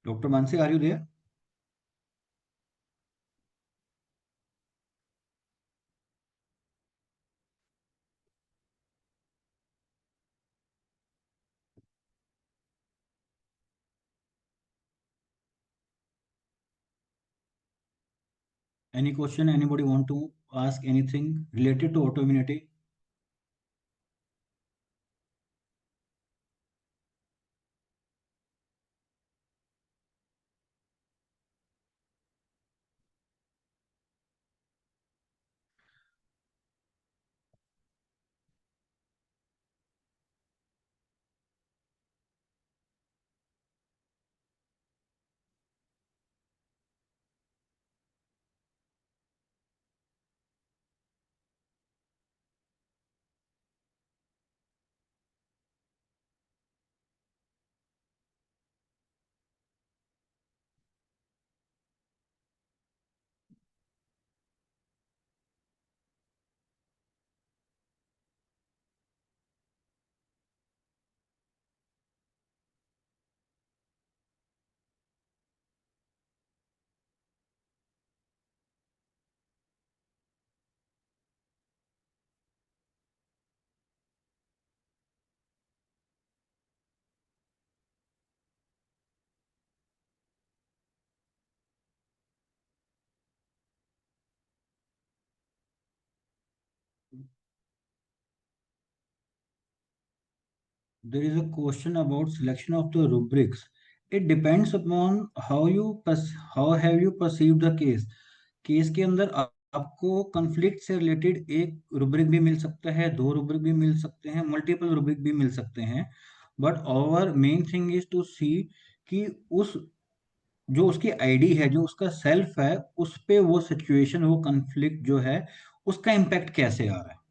Dr. Mansi, are you there? Any question? Anybody want to ask anything related to autoimmunity? There is a question about selection of the rubrics. It depends upon how have you perceived the case. Case के अंदर आपको conflict से related एक rubric भी मिल सकता है, दो rubric भी मिल सकते हैं, मल्टीपल रूब्रिक भी मिल सकते हैं, but our main thing is to see कि उस जो उसकी आईडी है, जो उसका सेल्फ है, उस पे वो सिचुएशन, वो कंफ्लिक्ट जो है, उसका इम्पैक्ट कैसे आ रहा है।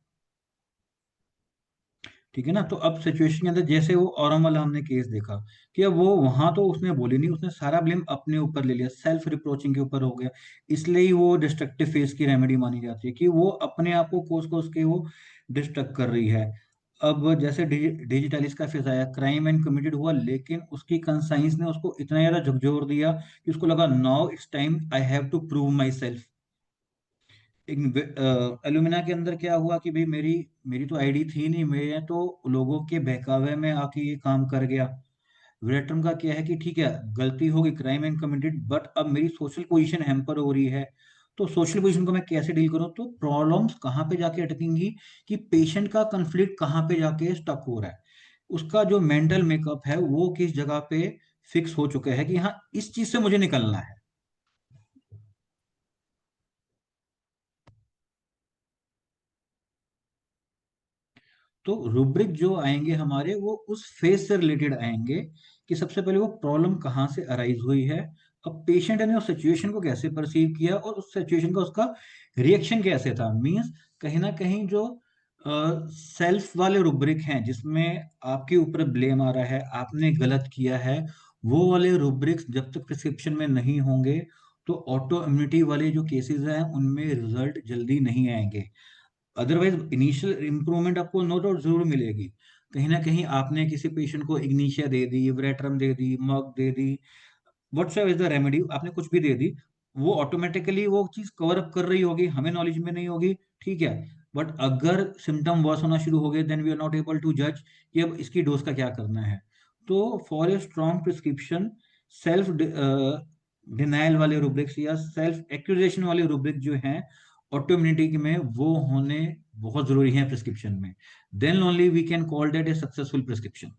ठीक है ना। तो अब सिचुएशन के अंदर जैसे वो औरम वाला हमने केस देखा, कि अब वो वहां तो उसने बोली नहीं, उसने सारा ब्लेम अपने ऊपर ले लिया, सेल्फ रिप्रोचिंग के ऊपर हो गया। इसलिए ही वो डिस्ट्रक्टिव फेज की रेमेडी मानी जाती है, कि वो अपने आप को कोस कोस के वो डिस्ट्रक्ट कर रही है। अब जैसे डिजिटलिस का फेज आया, क्राइम एंड कमिटेड हुआ, लेकिन उसकी कंसाइंस ने उसको इतना ज्यादा झकझोर दिया कि उसको लगा now it's time I have to prove myself. Alumina के अंदर क्या हुआ कि भाई मेरी मेरी तो आईडी थी नहीं, मैं तो लोगों के बहकावे में आके ये काम कर गया। वियट्नाम का क्या है कि ठीक है, गलती होगी, क्राइम एंड कमिटेड, बट अब मेरी सोशल पोजीशन हैम्पर हो रही है। तो सोशल पोजीशन को मैं कैसे डील करूं, तो प्रॉब्लम्स कहाँ पे जाके अटकेंगी, कि पेशेंट का कंफ्लिक्ट कहाँ पे जाके स्टक हो रहा है, उसका जो मेंटल मेकअप है वो किस जगह पे फिक्स हो चुका है कि हाँ इस चीज से मुझे निकलना है। तो रुब्रिक जो आएंगे हमारे, वो उस फेज से रिलेटेड आएंगे, कि सबसे पहले वो प्रॉब्लम कहाँ से अराइज हुई है, अब पेशेंट ने उस सिचुएशन को कैसे परसीव किया, और उस सिचुएशन का उसका रिएक्शन कैसे था। मींस कहीं ना कहीं जो सेल्फ वाले रुब्रिक हैं, जिसमें आपके ऊपर ब्लेम आ रहा है, आपने गलत किया है, वो वाले रुब्रिक्स जब तक प्रिस्क्रिप्शन में नहीं होंगे, तो ऑटो इम्यूनिटी वाले जो केसेस हैं उनमें रिजल्ट जल्दी नहीं आएंगे। अदरवाइज इनिशियल इंप्रूवमेंट आपको नो डाउट जरूर मिलेगी। कहीं ना कहीं आपने किसी पेशेंट को इग्नीशिया दे दी, वेरेट्रम दे दी, मग दे दी, व्हाट्सएवर इज द रेमेडी, आपने कुछ भी दे दी, वो ऑटोमेटिकली वो चीज कवर अप कर रही होगी, हमें नॉलेज में नहीं होगी। ठीक है। बट अगर सिम्टम वर्स होना शुरू हो गए, then we are not able to जज कि अब इसकी डोज का क्या करना है। तो for a strong prescription, self denial वाले रूब्रिक्स या सेल्फ एक्यूजेशन वाले रूब्रिक जो हैं ऑटोइम्यूनिटी में, वो होने बहुत जरूरी है प्रिस्क्रिप्शन में। Then only we can call that a successful prescription.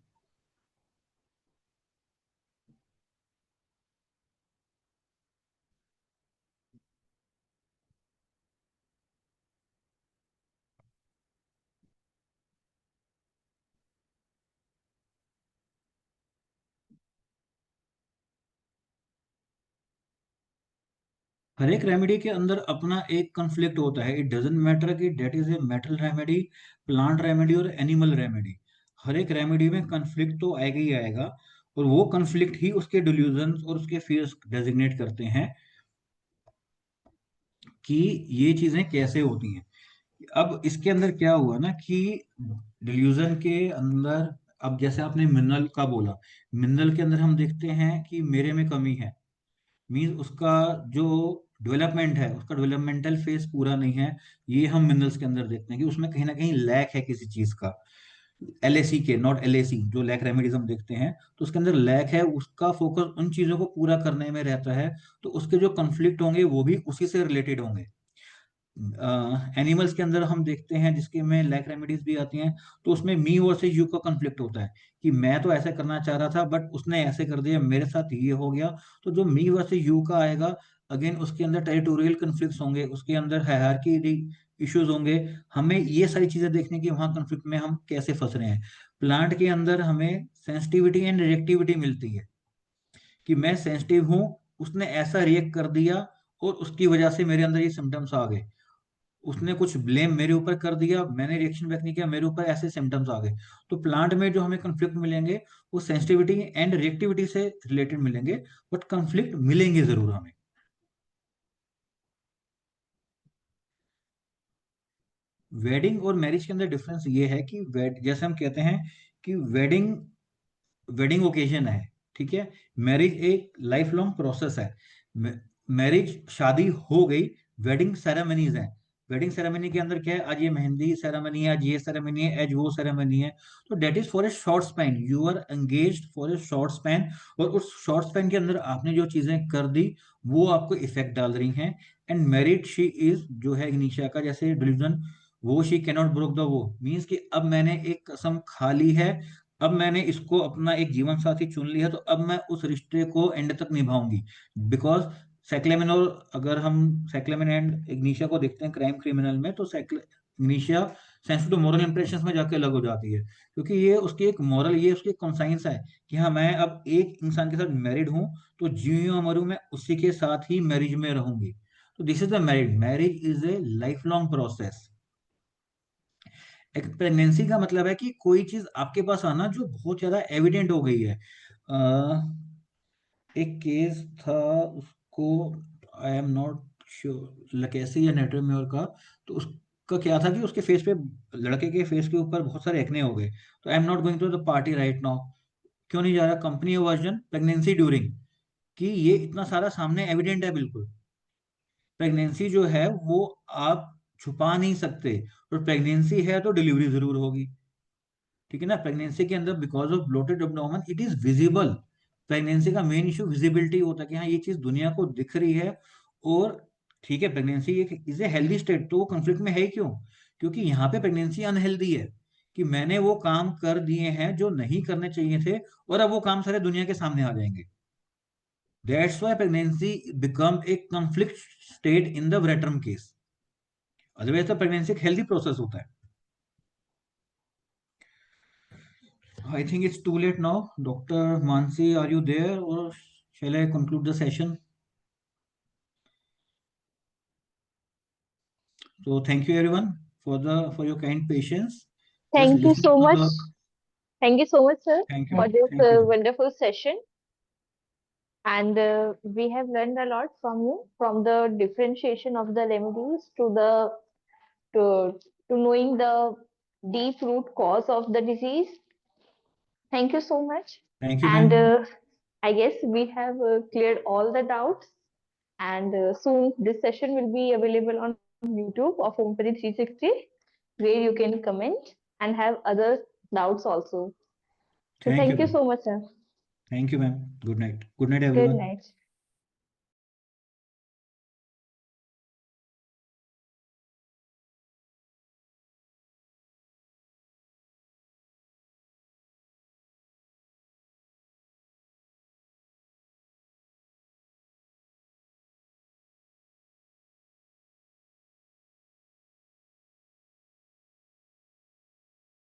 हर एक रेमेडी के अंदर अपना एक कंफ्लिक्ट होता है। इट डजेंट मैटर कि that is a metal remedy, plant remedy और एनिमल रेमेडी। हर एक रेमेडी में कंफ्लिक्ट तो आएगा ही आएगा, और वो कंफ्लिक्ट ही उसके डिल्यूजन्स और उसके फियर्स डेजिग्नेट करते हैं कि ये चीजें कैसे होती हैं। अब इसके अंदर क्या हुआ ना कि डिल्यूजन के अंदर, अब जैसे आपने मिनरल का बोला, मिनरल के अंदर हम देखते हैं कि मेरे में कमी है, मीन्स उसका जो डेवलपमेंट है, उसका डेवलपमेंटल फेज पूरा नहीं है। ये हम मिनरल्स के अंदर देखते हैं कि उसमें कहीं ना कहीं लैक है किसी चीज का। एलएसी के, नॉट एलएसी, जो लैक रेमेडीज हम देखते हैं, तो उसके अंदर लैक है, उसका फोकस उन चीजों को पूरा करने में रहता है। तो उसके जो कंफ्लिक्ट होंगे वो भी उसी से रिलेटेड होंगे। एनिमल्स के अंदर हम देखते हैं जिसके में लैक रेमेडीज भी आती हैं, तो उसमें मी वर्सेस यू का कंफ्लिक्ट होता है, कि मैं तो ऐसा करना चाह रहा था बट उसने ऐसे कर दिया, मेरे साथ ये हो गया। तो जो मी वर्सेस यू का आएगा, अगेन उसके अंदर टेरिटोरियल कन्फ्लिक्ट्स होंगे, उसके अंदर हायरार्की इश्यूज होंगे। हमें ये सारी चीजें देखने की वहां कन्फ्लिक्ट में हम कैसे फंस रहे हैं। प्लांट के अंदर हमें सेंसिटिविटी एंड रिएक्टिविटी मिलती है, कि मैं सेंसिटिव हूँ, उसने ऐसा रिएक्ट कर दिया और उसकी वजह से मेरे अंदर ये सिम्टम्स आ गए। उसने कुछ ब्लेम मेरे ऊपर कर दिया, मैंने रिएक्शन बैक नहीं किया, मेरे ऊपर ऐसे सिम्टम्स आ गए। तो प्लांट में जो हमें कंफ्लिक्ट मिलेंगे, वो सेंसिटिविटी एंड रिएक्टिविटी से रिलेटेड मिलेंगे, बट कंफ्लिक्ट मिलेंगे जरूर हमें। वेडिंग और मैरिज के अंदर डिफरेंस ये है कि जैसे हम कहते हैं कि वेडिंग वेडिंग ओकेजन है, ठीक है। मैरिज एक लाइफ लॉन्ग प्रोसेस है। मैरिज शादी हो गई, वेडिंग सेरेमनीज है। वेडिंग सेरेमनी के अंदर क्या है, आज ये मेहंदी सेरेमनी है, आज ये सेरेमनी है, आज वो सेरेमनी है। तो date is for a short span, you are engaged for a short span, और उस शॉर्ट स्पैन के अंदर आपने जो चीजें कर दी, वो आपको इफेक्ट डाल रही हैं। एंड मैरिड शी इज, जो है निशा का जैसे डिलीजन, वो शी कैनॉट ब्रोक द वो, मीन्स कि अब मैंने एक कसम खा ली है, अब मैंने इसको अपना एक जीवन साथी चुन लिया, तो अब मैं उस रिश्ते को एंड तक निभाऊंगी। बिकॉज साइक्लेमेन, और अगर हम साइक्लेमेन एंड इग्निशिया को देखते हैं क्राइम क्रिमिनल में, तो इनिशिया सेंसिटिव टू मोरल इंप्रेशंस में जाके अलग हो जाती है, क्योंकि ये उसकी एक मोरल, ये उसकी एक कॉन्साइंस है कि हाँ मैं अब एक इंसान के साथ मैरिड हूँ, तो जीऊँ मरूँ मैं उसी के साथ ही मैरिज में रहूंगी। तो this is the married, marriage is a life long process. एक प्रेगनेंसी का मतलब है कि कोई चीज आपके पास आना जो बहुत ज्यादा एविडेंट हो गई है। एक केस था उसको, आई एम नॉट श्योर, लकेसी या नेट्रोम्योर का। तो उसका क्या था कि उसके फेस पे, लड़के के फेस के ऊपर बहुत सारे एक्ने हो गए। तो I am not going to the party right now. क्यों नहीं जा रहा? कंपनी वर्जन प्रेगनेंसी ड्यूरिंग, कि ये इतना सारा सामने एविडेंट है बिल्कुल। प्रेगनेंसी जो है वो आप छुपा नहीं सकते, और प्रेगनेंसी है तो डिलीवरी जरूर होगी। ठीक है ना? प्रेगनेंसी के अंदर because of bloated abdomen it is visible. Pregnancy का मेन इशू विजिबिलिटी होता है कि हाँ ये चीज दुनिया को दिख रही है। और ठीक है, प्रेगनेंसी एक इज ए हेल्दी स्टेट, तो वो कंफ्लिक्ट में है ही क्यों? क्योंकि यहाँ पे प्रेगनेंसी अनहेल्दी है, कि मैंने वो काम कर दिए हैं जो नहीं करने चाहिए थे, और अब वो काम सारे दुनिया के सामने आ जाएंगे। That's why pregnancy become a conflict state in the रेटर्म केस। अदरवाइज तो प्रेगनेंसी एक हेल्दी प्रोसेस होता है। I think it's too late now. Dr. Mansi, are you there, or shall I conclude the session? So thank you everyone for your kind patience. Just Thank you listening so to much. the. Thank you so much, sir, Thank for you, this thank you, wonderful session. And we have learned a lot from you, from the differentiation of the remedies to to knowing the deep root cause of the disease. Thank you so much. thank you, And ma'am. I guess we have cleared all the doubts. And soon this session will be available on YouTube of Homeopathy 360, where you can comment and have other doubts also. So Thank you, thank you ma'am. so much, sir. Thank you, ma'am. Good night. Good night, Good everyone. night.